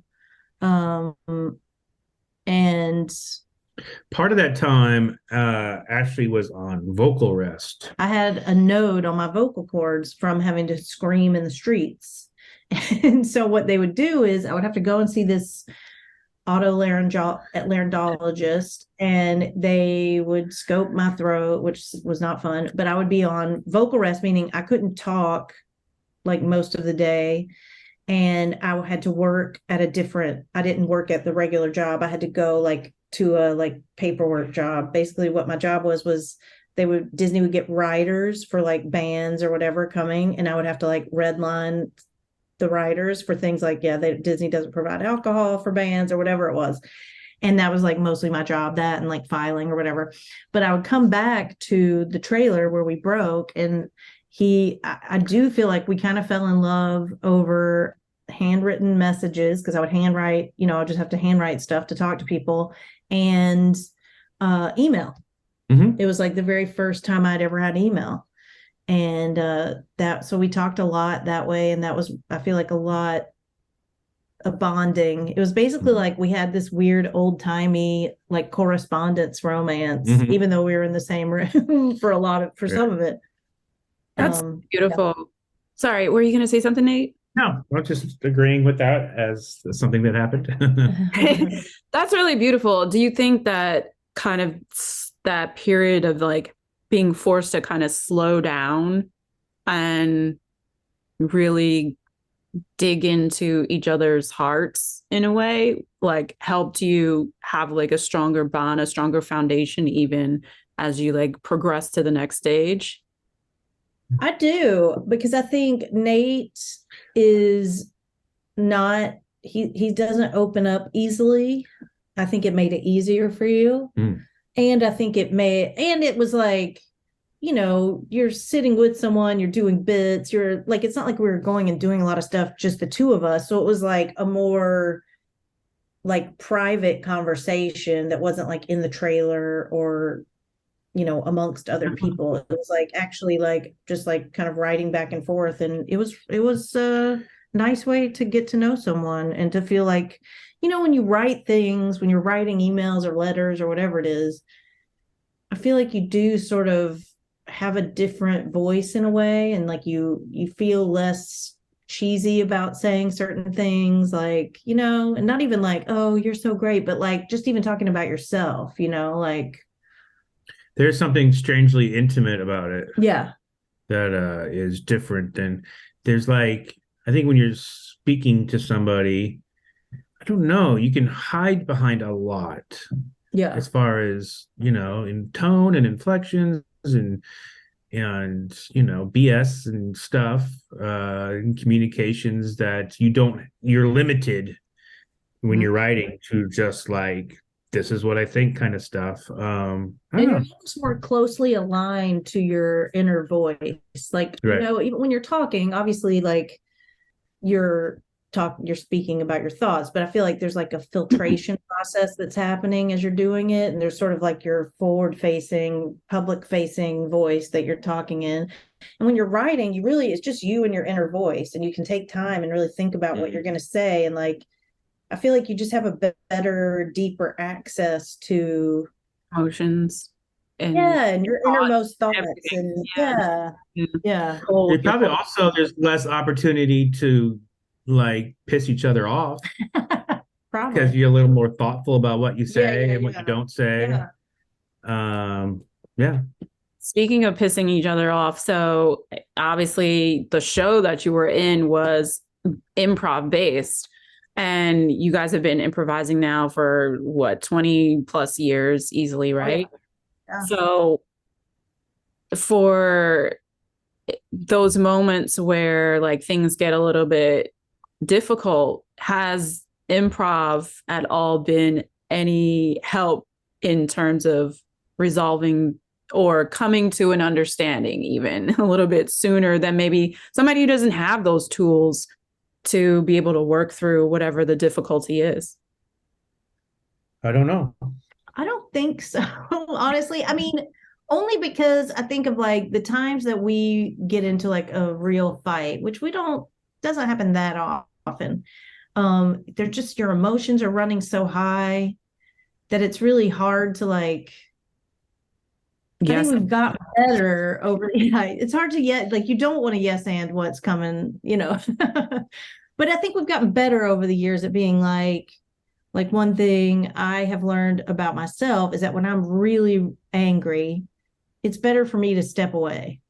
S3: And
S2: Part of that time, Ashley was on vocal rest.
S3: I had a node on my vocal cords from having to scream in the streets. And so what they would do is I would have to go and see this otolaryngologist, and they would scope my throat, which was not fun, but I would be on vocal rest, meaning I couldn't talk like most of the day. And I had to work at I didn't work at the regular job. I had to go like to a like paperwork job. Basically what my job was Disney would get writers for like bands or whatever coming, and I would have to like redline the writers for things like, Disney doesn't provide alcohol for bands or whatever it was. And that was like mostly my job, that and like filing or whatever. But I would come back to the trailer where we broke, and I do feel like we kind of fell in love over handwritten messages, because I would handwrite, I just have to handwrite stuff to talk to people, and email.
S2: Mm-hmm.
S3: It was like the very first time I'd ever had email. And so we talked a lot that way. And that was, I feel like, a lot of bonding. It was basically like we had this weird old timey like correspondence romance, even though we were in the same room for some of it.
S1: That's beautiful. Yeah. Sorry, were you going to say something, Nate?
S2: No, I'm just agreeing with that as something that happened.
S1: That's really beautiful. Do you think that kind of that period of like being forced to kind of slow down and really dig into each other's hearts in a way, like helped you have like a stronger bond, a stronger foundation, even as you like progress to the next stage?
S3: I do, because I think Nate is not, he doesn't open up easily. I think it made it easier for you. And I think it was like, you're sitting with someone, you're doing bits, you're like, it's not like we were going and doing a lot of stuff, just the two of us. So it was like a more like private conversation that wasn't like in the trailer or, amongst other people. It was like actually like just like kind of writing back and forth. And it was a nice way to get to know someone and to feel like, when you write things, when you're writing emails or letters or whatever it is, I feel like you do sort of have a different voice in a way, and like you feel less cheesy about saying certain things, like, and not even like, oh, you're so great, but like just even talking about yourself, like
S2: There's something strangely intimate about it
S3: yeah.
S2: that is different than there's like, I think when you're speaking to somebody, I don't know, you can hide behind a lot
S3: Yeah.
S2: as far as, in tone and inflections and BS and stuff, in communications that you're limited when you're writing to just like, this is what I think kind of stuff. I don't
S3: And
S2: know.
S3: your name's more closely aligned to your inner voice. Like,
S2: Right.
S3: even when you're talking, obviously like you're speaking about your thoughts, but I feel like there's like a filtration process that's happening as you're doing it. And there's sort of like your forward facing, public facing voice that you're talking in. And when you're writing, it's just you and your inner voice, and you can take time and really think about what you're going to say. And like, I feel like you just have a better, deeper access to
S1: Emotions and
S3: and your innermost thoughts.
S1: everything.
S3: And
S1: Yeah.
S3: yeah.
S2: It probably also there's less opportunity to like piss each other off because
S3: Probably.
S2: you're a little more thoughtful about what you say and what
S3: Yeah.
S2: you don't say.
S3: Yeah.
S2: Yeah.
S1: Speaking of pissing each other off, so obviously the show that you were in was improv based, and you guys have been improvising now for what, 20 plus years easily, right?
S3: Yeah.
S1: So for those moments where like things get a little bit difficult, has improv at all been any help in terms of resolving or coming to an understanding even a little bit sooner than maybe somebody who doesn't have those tools to be able to work through whatever the difficulty is?
S2: I don't know.
S3: I don't think so, honestly. I mean, only because I think of like the times that we get into like a real fight, which doesn't happen that often. They're just, your emotions are running so high that it's really hard to like, I think we've gotten better over, it's hard to like, you don't want to yes and what's coming, but I think we've gotten better over the years at being like one thing I have learned about myself is that when I'm really angry, it's better for me to step away.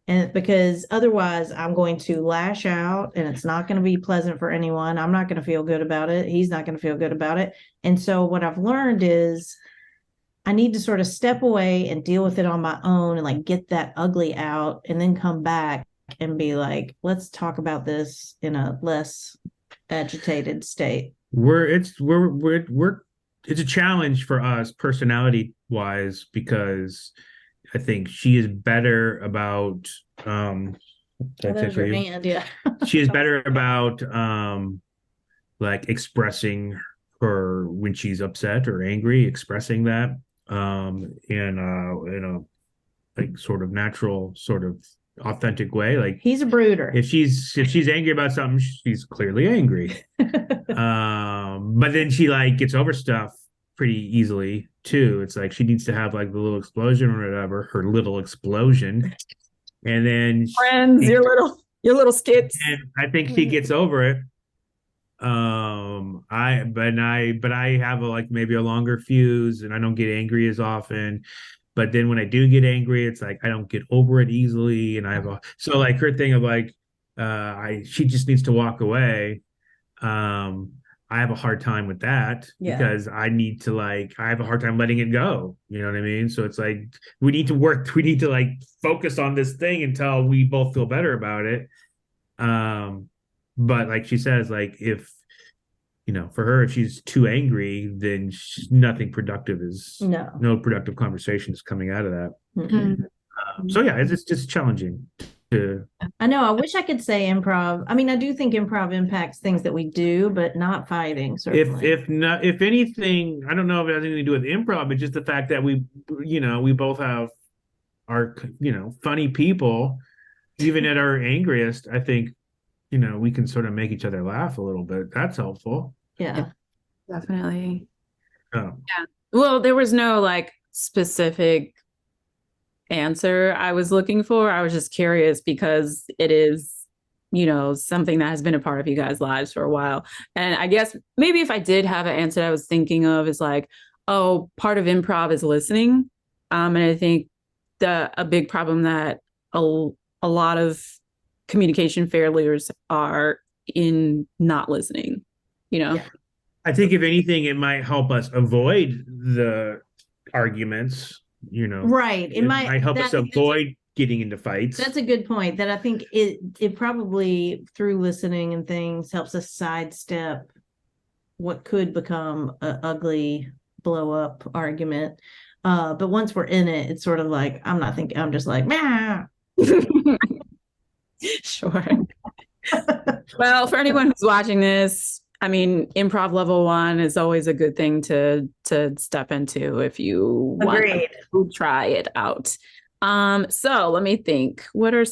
S3: And because otherwise I'm going to lash out and it's not going to be pleasant for anyone. I'm not going to feel good about it. He's not going to feel good about it. And so what I've learned is I need to sort of step away and deal with it on my own and like get that ugly out and then come back and be like, let's talk about this in a less agitated state.
S2: It's a challenge for us personality wise because I think she is better about
S3: your hand, yeah.
S2: she is better about like expressing her when she's upset or angry, expressing that in a like sort of natural, sort of authentic way. Like
S3: he's a brooder.
S2: If she's angry about something, she's clearly angry. But then she like gets over stuff pretty easily too. It's like she needs to have like the little explosion or whatever, her little explosion, and then
S1: friends, your little skits.
S2: And I think she gets over it. I have like maybe a longer fuse, and I don't get angry as often. But then when I do get angry, it's like I don't get over it easily, and so like her thing of like she just needs to walk away. I have a hard time with that because I have a hard time letting it go. You know what I mean? So it's like we need to like focus on this thing until we both feel better about it. But like she says, like if for her, if she's too angry, then nothing productive no productive conversation is coming out of that. So yeah, it's just challenging.
S3: I know. I wish I could say improv. I mean, I do think improv impacts things that we do, but not fighting. Certainly.
S2: If anything, I don't know if it has anything to do with improv, but just the fact that we both have are, funny people, even at our angriest. I think, we can sort of make each other laugh a little bit. That's helpful.
S3: Yeah.
S1: Definitely.
S2: Oh.
S1: Yeah. Well, there was no like specific answer I was looking for. I was just curious because it is, something that has been a part of you guys' lives for a while. And I guess maybe if I did have an answer I was thinking of is like, oh, part of improv is listening. And I think a big problem that a lot of communication failures are in not listening,
S3: Yeah.
S2: I think if anything, it might help us avoid the arguments,
S3: Right.
S2: It might help us avoid getting into fights.
S3: That's a good point. That I think it probably through listening and things helps us sidestep what could become an ugly blow up argument. But once we're in it, it's sort of like I'm not thinking. I'm just like, nah.
S1: Sure. Well, for anyone who's watching this, I mean, improv level 1 is always a good thing to step into if you want to try it out. So let me think. What was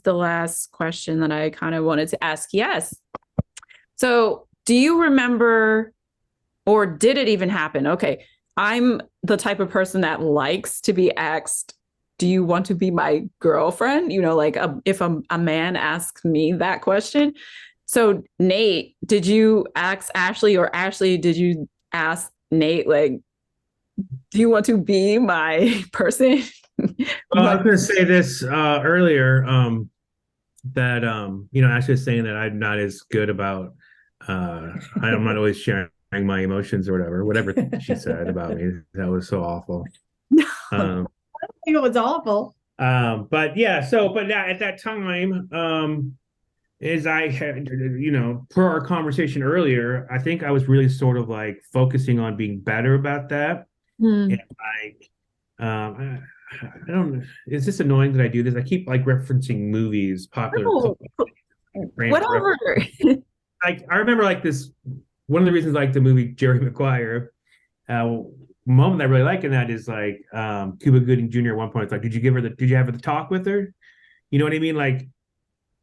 S1: the last question that I kind of wanted to ask? Yes. So do you remember, or did it even happen? Okay. I'm the type of person that likes to be asked, do you want to be my girlfriend? Like if a man asks me that question. So Nate, did you ask Ashley, or Ashley, did you ask Nate, like, do you want to be my person?
S2: Well, I was going to say this earlier, that Ashley was saying that I'm not as good about I'm not always sharing my emotions or whatever she said about me. That was so awful.
S3: I don't think it was awful.
S2: But at that time, as I had, per our conversation earlier, I think I was really sort of like focusing on being better about that. And like, I don't know. Is this annoying that I do this? I keep like referencing movies, popular.
S1: Whatever.
S2: Like I remember like this. One of the reasons like the movie Jerry Maguire. Moment I really like in that is like Cuba Gooding Jr. at one point. It's like, did you have the talk with her? You know what I mean? Like,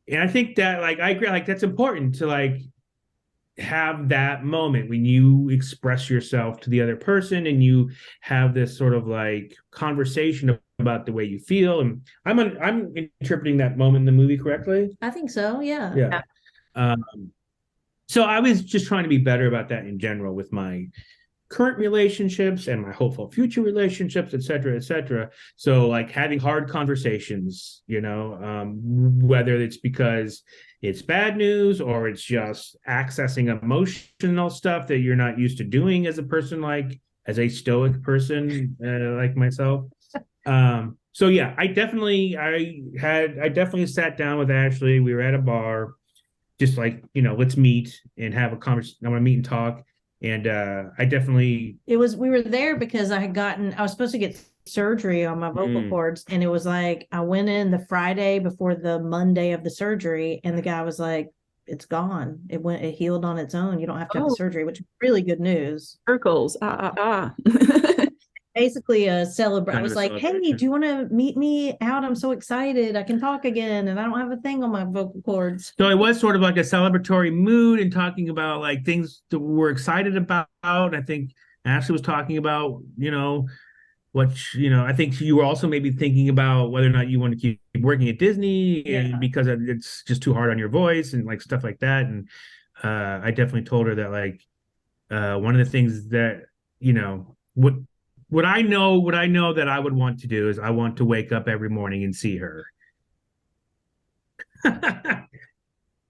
S2: and I think that like I agree. Like that's important to like have that moment when you express yourself to the other person and you have this sort of like conversation about the way you feel. And I'm interpreting that moment in the movie correctly.
S3: I think so. Yeah.
S2: Yeah. So I was just trying to be better about that in general with my current relationships and my hopeful future relationships, et cetera, et cetera. So like having hard conversations, whether it's because it's bad news or it's just accessing emotional stuff that you're not used to doing as a person, like as a stoic person like myself. So yeah, I definitely sat down with Ashley. We were at a bar, just like, let's meet and have a conversation. I want to meet and talk. And we
S3: were there because I was supposed to get surgery on my vocal cords. And it was like, I went in the Friday before the Monday of the surgery. And the guy was like, it's gone. It healed on its own. You don't have to have the surgery, which is really good news.
S1: Circles.
S3: Basically a celebration. I was like, hey, do you want to meet me out? I'm so excited. I can talk again. And I don't have a thing on my vocal cords.
S2: So it was sort of like a celebratory mood and talking about like things that we're excited about. I think Ashley was talking about, I think you were also maybe thinking about whether or not you want to keep working at Disney and because it's just too hard on your voice and like stuff like that. And I definitely told her that like one of the things that, what I know that I would want to do is I want to wake up every morning and see her.
S3: That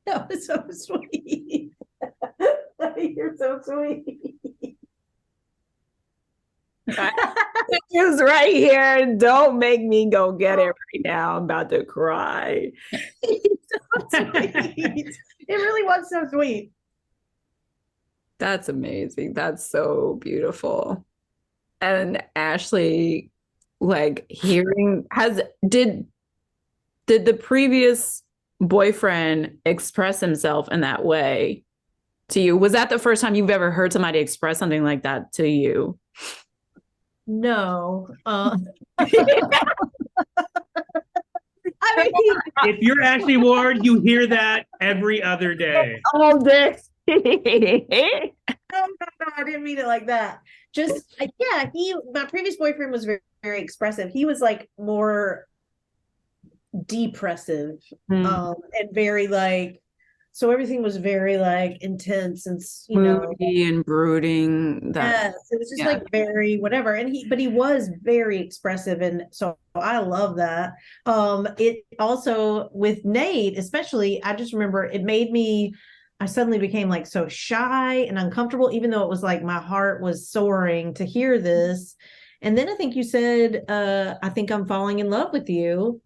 S3: was so sweet. You're so sweet.
S1: It's right here. Don't make me go get it right now. I'm about to cry.
S3: So sweet. It really was so sweet.
S1: That's amazing. That's so beautiful. And Ashley, like did the previous boyfriend express himself in that way to you? Was that the first time you've ever heard somebody express something like that to you?
S3: No. I mean,
S2: If you're Ashley Ward, you hear that every other day.
S3: all day. No, I didn't mean it like that. Just yeah, my previous boyfriend was very, very expressive. He was like more depressive, and very like, so everything was very like intense and
S1: moody and brooding.
S3: Yes, it was just like very whatever. And he was very expressive, and so I love that. It also with Nate, especially, I just remember it made me. I suddenly became like so shy and uncomfortable, even though it was like my heart was soaring to hear this. And then I think you said, I think I'm falling in love with you.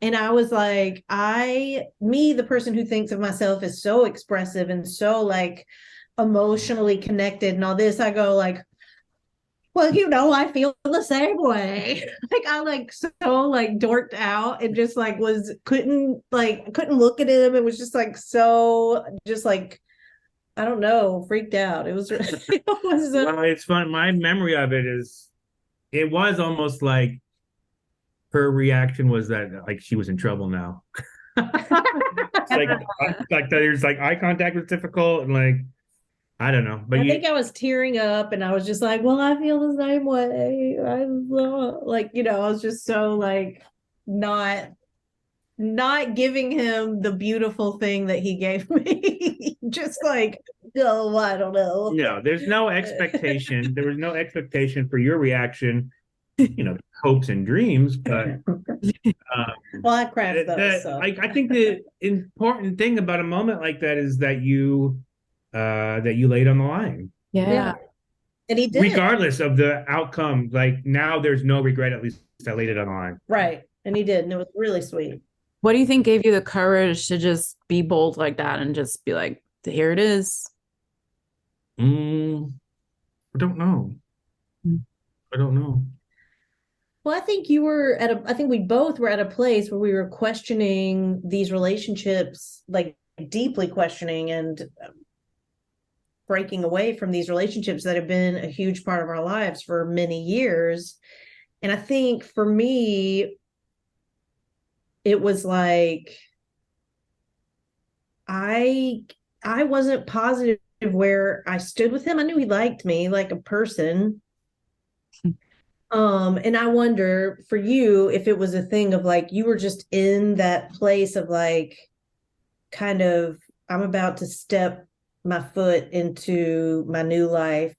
S3: And I was like, the person who thinks of myself as so expressive and so like emotionally connected and all this, I go like, well, I feel the same way. Like I like so like dorked out and just like couldn't look at him. It was just like so just like, I don't know, freaked out. It was
S2: Well, it's fun. My memory of it was almost like her reaction was that like she was in trouble now. like there's like eye contact was difficult and like I don't know, but
S3: I think I was tearing up and I was just like, well, I feel the same way. I was just so like not giving him the beautiful thing that he gave me. Just like, oh, I don't know.
S2: No, there's no expectation. There was no expectation for your reaction, hopes and dreams, but
S3: well, I craft those. So.
S2: I think the important thing about a moment like that is that you laid on the line.
S1: Yeah.
S3: And he did.
S2: Regardless of the outcome, like now there's no regret, at least I laid it on the line.
S3: Right. And he did. And it was really sweet.
S1: What do you think gave you the courage to just be bold like that and just be like, here it is?
S2: I don't know. I don't know.
S3: Well, I think I think we both were at a place where we were questioning these relationships, like deeply questioning and breaking away from these relationships that have been a huge part of our lives for many years. And I think for me, it was like, I wasn't positive where I stood with him. I knew he liked me like a person. And I wonder for you if it was a thing of like you were just in that place of like kind of I'm about to step my foot into my new life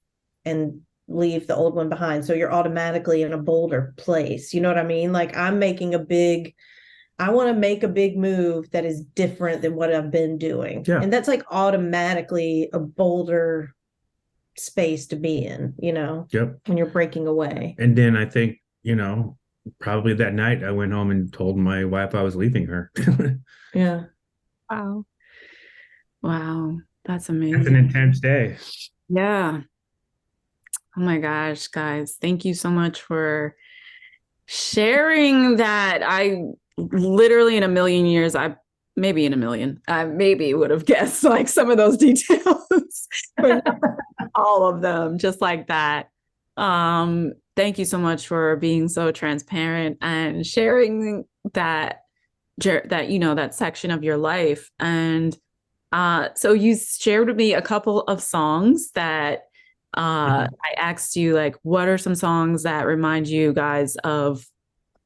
S3: and leave the old one behind. So you're automatically in a bolder place. You know what I mean? Like I want to make a big move that is different than what I've been doing.
S2: Yeah.
S3: And that's like automatically a bolder space to be in,
S2: Yep.
S3: when you're breaking away.
S2: And then I think, probably that night I went home and told my wife I was leaving her.
S3: Yeah.
S1: Wow. That's amazing.
S2: That's an intense day.
S1: Yeah. Oh my gosh, guys. Thank you so much for sharing that. I literally in a million years, I maybe would have guessed like some of those details, but not all of them, just like that. Thank you so much for being so transparent and sharing that section of your life. And so you shared with me a couple of songs that I asked you, like, what are some songs that remind you guys of,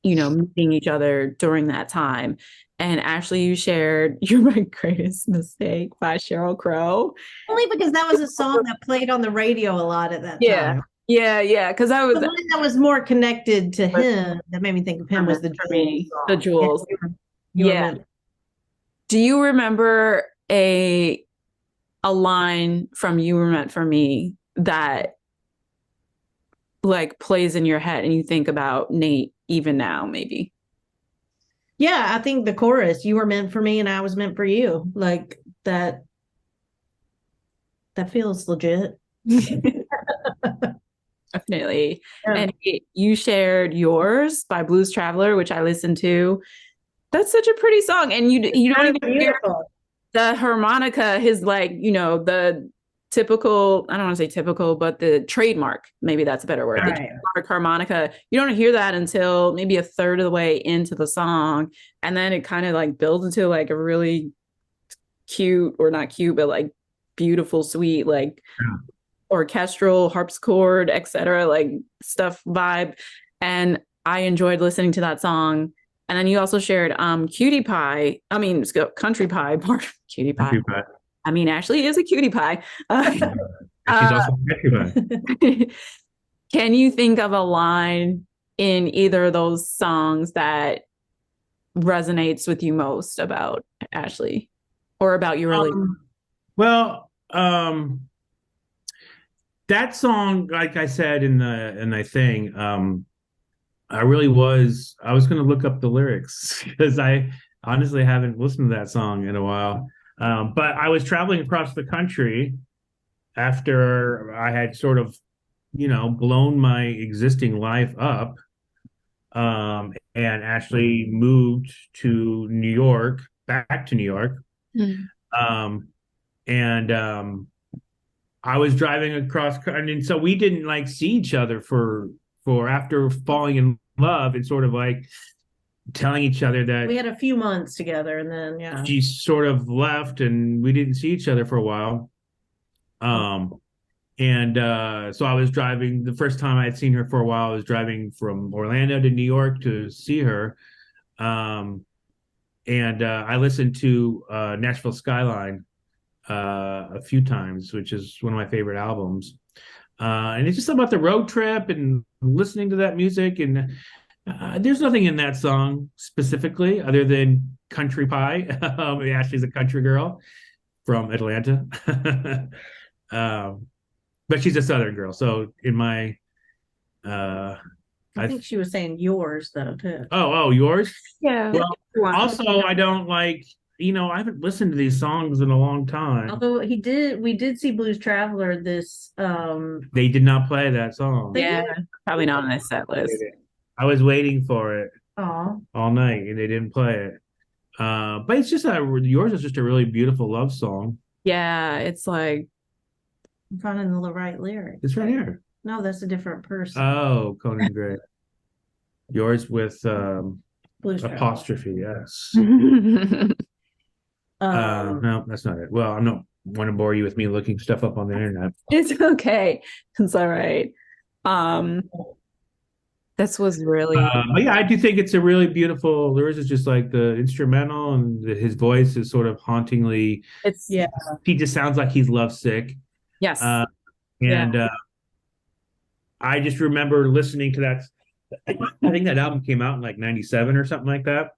S1: meeting each other during that time? And Ashley, you shared "You're My Greatest Mistake" by Sheryl Crow.
S3: Only because that was a song that played on the radio a lot at that time.
S1: Yeah. Because I was
S3: the one that was more connected to him that made me think of him was the
S1: Jewels.
S3: Yeah.
S1: Do you remember a line from "You Were Meant for Me" that like plays in your head and you think about Nate even now, maybe?
S3: Yeah, I think the chorus, "You were meant for me and I was meant for you." Like that feels legit.
S1: Definitely. Yeah. And you shared "Yours" by Blues Traveler, which I listened to. That's such a pretty song. And you don't even hear the harmonica, his like, the typical, I don't want to say typical, but the trademark, maybe that's a better word. The
S3: Right.
S1: trademark harmonica, you don't hear that until maybe a third of the way into the song. And then it kind of like builds into like a really cute, or not cute, but like beautiful, sweet, like orchestral, harpsichord, etc., like stuff vibe. And I enjoyed listening to that song. And then you also shared Cutie Pie. I mean, Country Pie, part of Cutie Pie.
S2: Country Pie.
S1: I mean, Ashley is a cutie pie.
S2: She's also a country pie.
S1: Can you think of a line in either of those songs that resonates with you most about Ashley or about your relationship?
S2: Well, that song, like I said in the thing, I was going to look up the lyrics because I honestly haven't listened to that song in a while. But I was traveling across the country after I had sort of, blown my existing life up. And Ashley moved to New York, back to New York. And I was driving across, and so we didn't like see each other for after falling in love and sort of like telling each other that
S3: We had a few months together, and then
S2: she sort of left, and we didn't see each other for a while. And so I was driving. The first time I had seen her for a while, I was driving from Orlando to New York to see her. And I listened to Nashville Skyline a few times, which is one of my favorite albums. And it's just about the road trip and listening to that music. And there's nothing in that song specifically other than Country Pie. Ashley's a country girl from Atlanta. But she's a Southern girl. So in my,
S3: I think she was saying yours though too.
S2: Oh, yours?
S1: Yeah.
S2: Well, also I don't like, I haven't listened to these songs in a long time.
S3: Although we did see Blues Traveler this.
S2: They did not play that song.
S1: Yeah, probably not on this set list.
S2: I was waiting for it
S3: all
S2: night, and they didn't play it. But it's just yours is just a really beautiful love song.
S1: Yeah, it's like
S3: I'm finding the right lyric.
S2: It's right here.
S3: No, that's a different person.
S2: Oh, Conan Gray. Yours with
S3: Blues
S2: apostrophe, yes. No, that's not it. Well, I'm not want to bore you with me looking stuff up on the internet.
S1: It's okay. It's all right. This was really
S2: but yeah, I do think it's a really beautiful. Yours is just like the instrumental, and his voice is sort of hauntingly. He just sounds like he's lovesick.
S1: Yes.
S2: I just remember listening to that. I think that album came out in like 97 or something like that.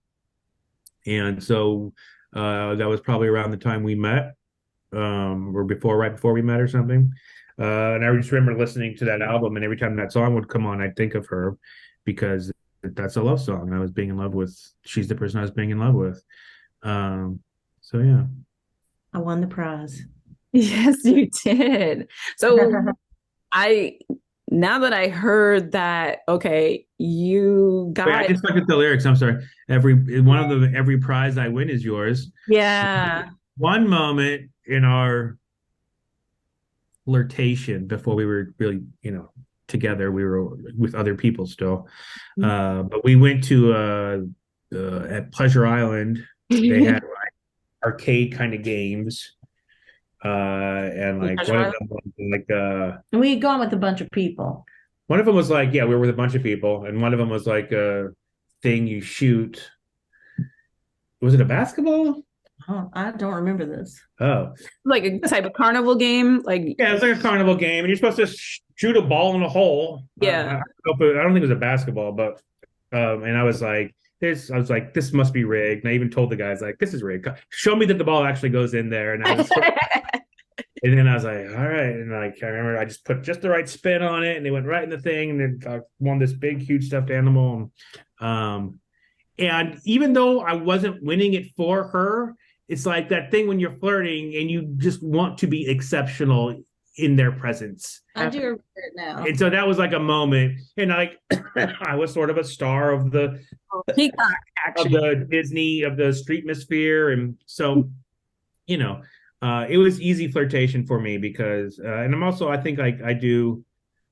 S2: And so that was probably around the time we met, or right before we met or something. And I just remember listening to that album, and every time that song would come on, I'd think of her because that's a love song. And I was being in love with, she's the person I was being in love with. So yeah.
S3: I won the prize.
S1: Yes, you did. So now that I heard that, okay, you got.
S2: Wait, I just looked at the lyrics. I'm sorry. Every prize I win is yours.
S1: Yeah.
S2: One moment in our flirtation before we were really, together, we were with other people still. But we went to at Pleasure Island. They had like arcade kind of games. And like one of them was like
S3: and we had gone with a bunch of people.
S2: One of them was like, we were with a bunch of people, and one of them was like a thing you shoot. Was it a basketball?
S3: Oh, I don't remember this.
S2: Oh,
S1: like a type of carnival game, like
S2: yeah, it was like a carnival game, and you're supposed to shoot a ball in a hole.
S1: Yeah,
S2: I don't think it was a basketball, but and I was like, this must be rigged. And I even told the guys like, this is rigged. Show me that the ball actually goes in there. And I was and then I was like, all right. And like I remember I just put just the right spin on it, and they went right in the thing, and then I won this big, huge stuffed animal. And even though I wasn't winning it for her, it's like that thing when you're flirting and you just want to be exceptional in their presence.
S3: I do remember it now.
S2: And so that was like a moment, and like I was sort of a star of the
S1: Peacock,
S2: of the Disney of the Streetmosphere, and so it was easy flirtation for me because, and I'm also, I think like I do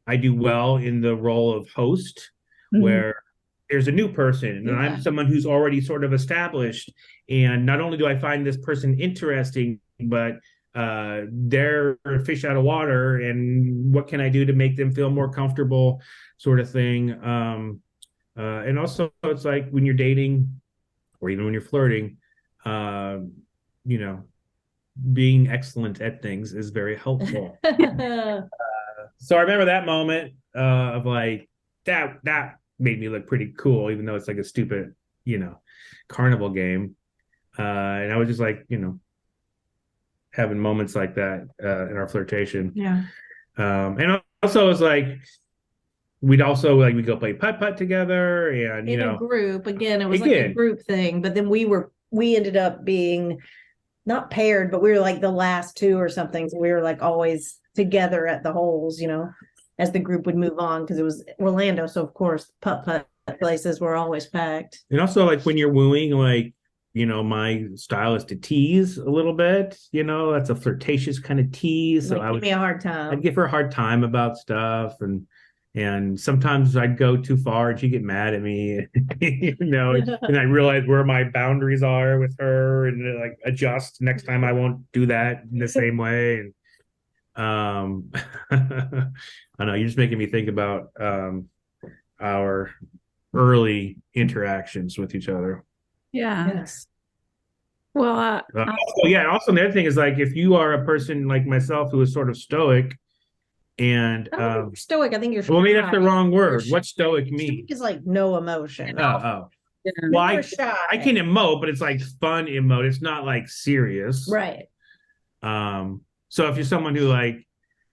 S2: well in the role of host, where there's a new person and I'm someone who's already sort of established. And not only do I find this person interesting, but they're a fish out of water. And what can I do to make them feel more comfortable, sort of thing. And also, it's like when you're dating or even when you're flirting, you know, being excellent at things is very helpful. So I remember that moment of like that made me look pretty cool, even though it's like a stupid, carnival game. And I was just like, having moments like that in our flirtation.
S3: Yeah.
S2: And also it was like we'd go play putt together, and
S3: in a group. Again, it was like a group thing, but then we ended up being not paired, but we were like the last two or something. So we were like always together at the holes, as the group would move on, because it was Orlando. So of course, putt places were always packed.
S2: And also, like when you're wooing, like, my style is to tease a little bit. That's a flirtatious kind of tease. So
S3: give me a hard time.
S2: I'd give her a hard time about stuff, and sometimes I'd go too far and she'd get mad at me, and I realize where my boundaries are with her, and like adjust next time. I won't do that in the same way. And I know you're just making me think about our early interactions with each other.
S1: Yeah.
S3: Yes.
S1: Well,
S2: also the other thing is, like, if you are a person like myself who is sort of stoic and
S3: stoic, I think you're
S2: well, maybe that's the wrong word. What stoic mean?
S3: Stoic is like no emotion.
S2: Yeah. Well, I can emote, but it's like fun emote. It's not like serious.
S3: Right.
S2: So if you're someone who like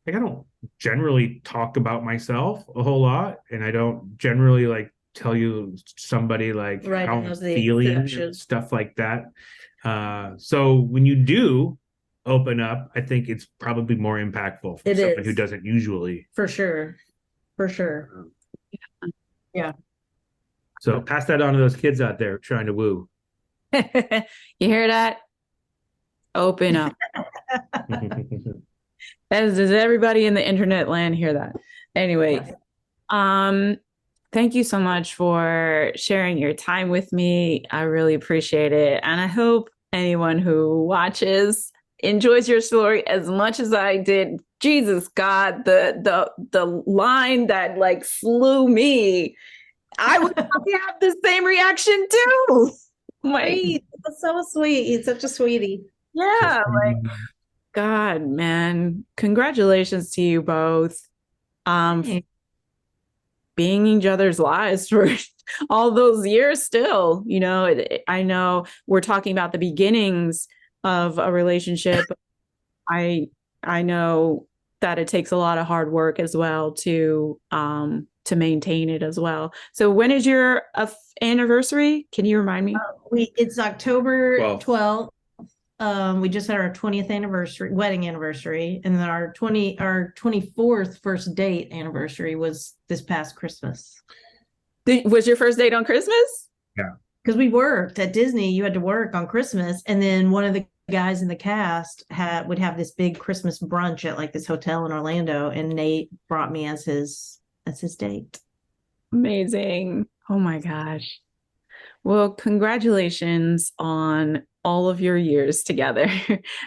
S2: I don't generally talk about myself a whole lot, and I don't generally like tell you somebody like how I'm feeling and stuff like that. So when you do open up, I think it's probably more impactful for someone who doesn't usually.
S3: For sure. Yeah.
S2: So pass that on to those kids out there trying to woo.
S1: You hear that? Open up. Does everybody in the internet land hear that? Anyway, thank you so much for sharing your time with me. I really appreciate it. And I hope anyone who watches enjoys your story as much as I did. Jesus God, the line that like slew me, I would probably have the same reaction too.
S3: That's so sweet. He's such a sweetie.
S1: Yeah, like God, man. Congratulations to you both. Being in each other's lives for all those years still, I know we're talking about the beginnings of a relationship. I know that it takes a lot of hard work as well to maintain it as well. So when is your anniversary? Can you remind me?
S3: It's October 12th. We just had our 20th wedding anniversary, and then our 24th first date anniversary was this past Christmas.
S1: Was your first date on Christmas?
S2: Yeah.
S3: Because we worked at Disney, you had to work on Christmas, and then one of the guys in the cast would have this big Christmas brunch at like this hotel in Orlando, and Nate brought me as his date.
S1: Amazing. Oh my gosh. Well, congratulations on all of your years together.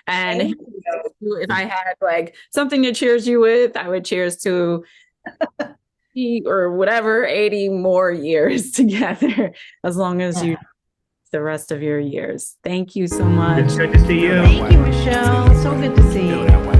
S1: And if I had like something to cheers you with, I would cheers to or whatever 80 more years together, as long as you the rest of your years. Thank you so much.
S2: It's good to see you.
S3: Thank you, Michelle. So good to see you.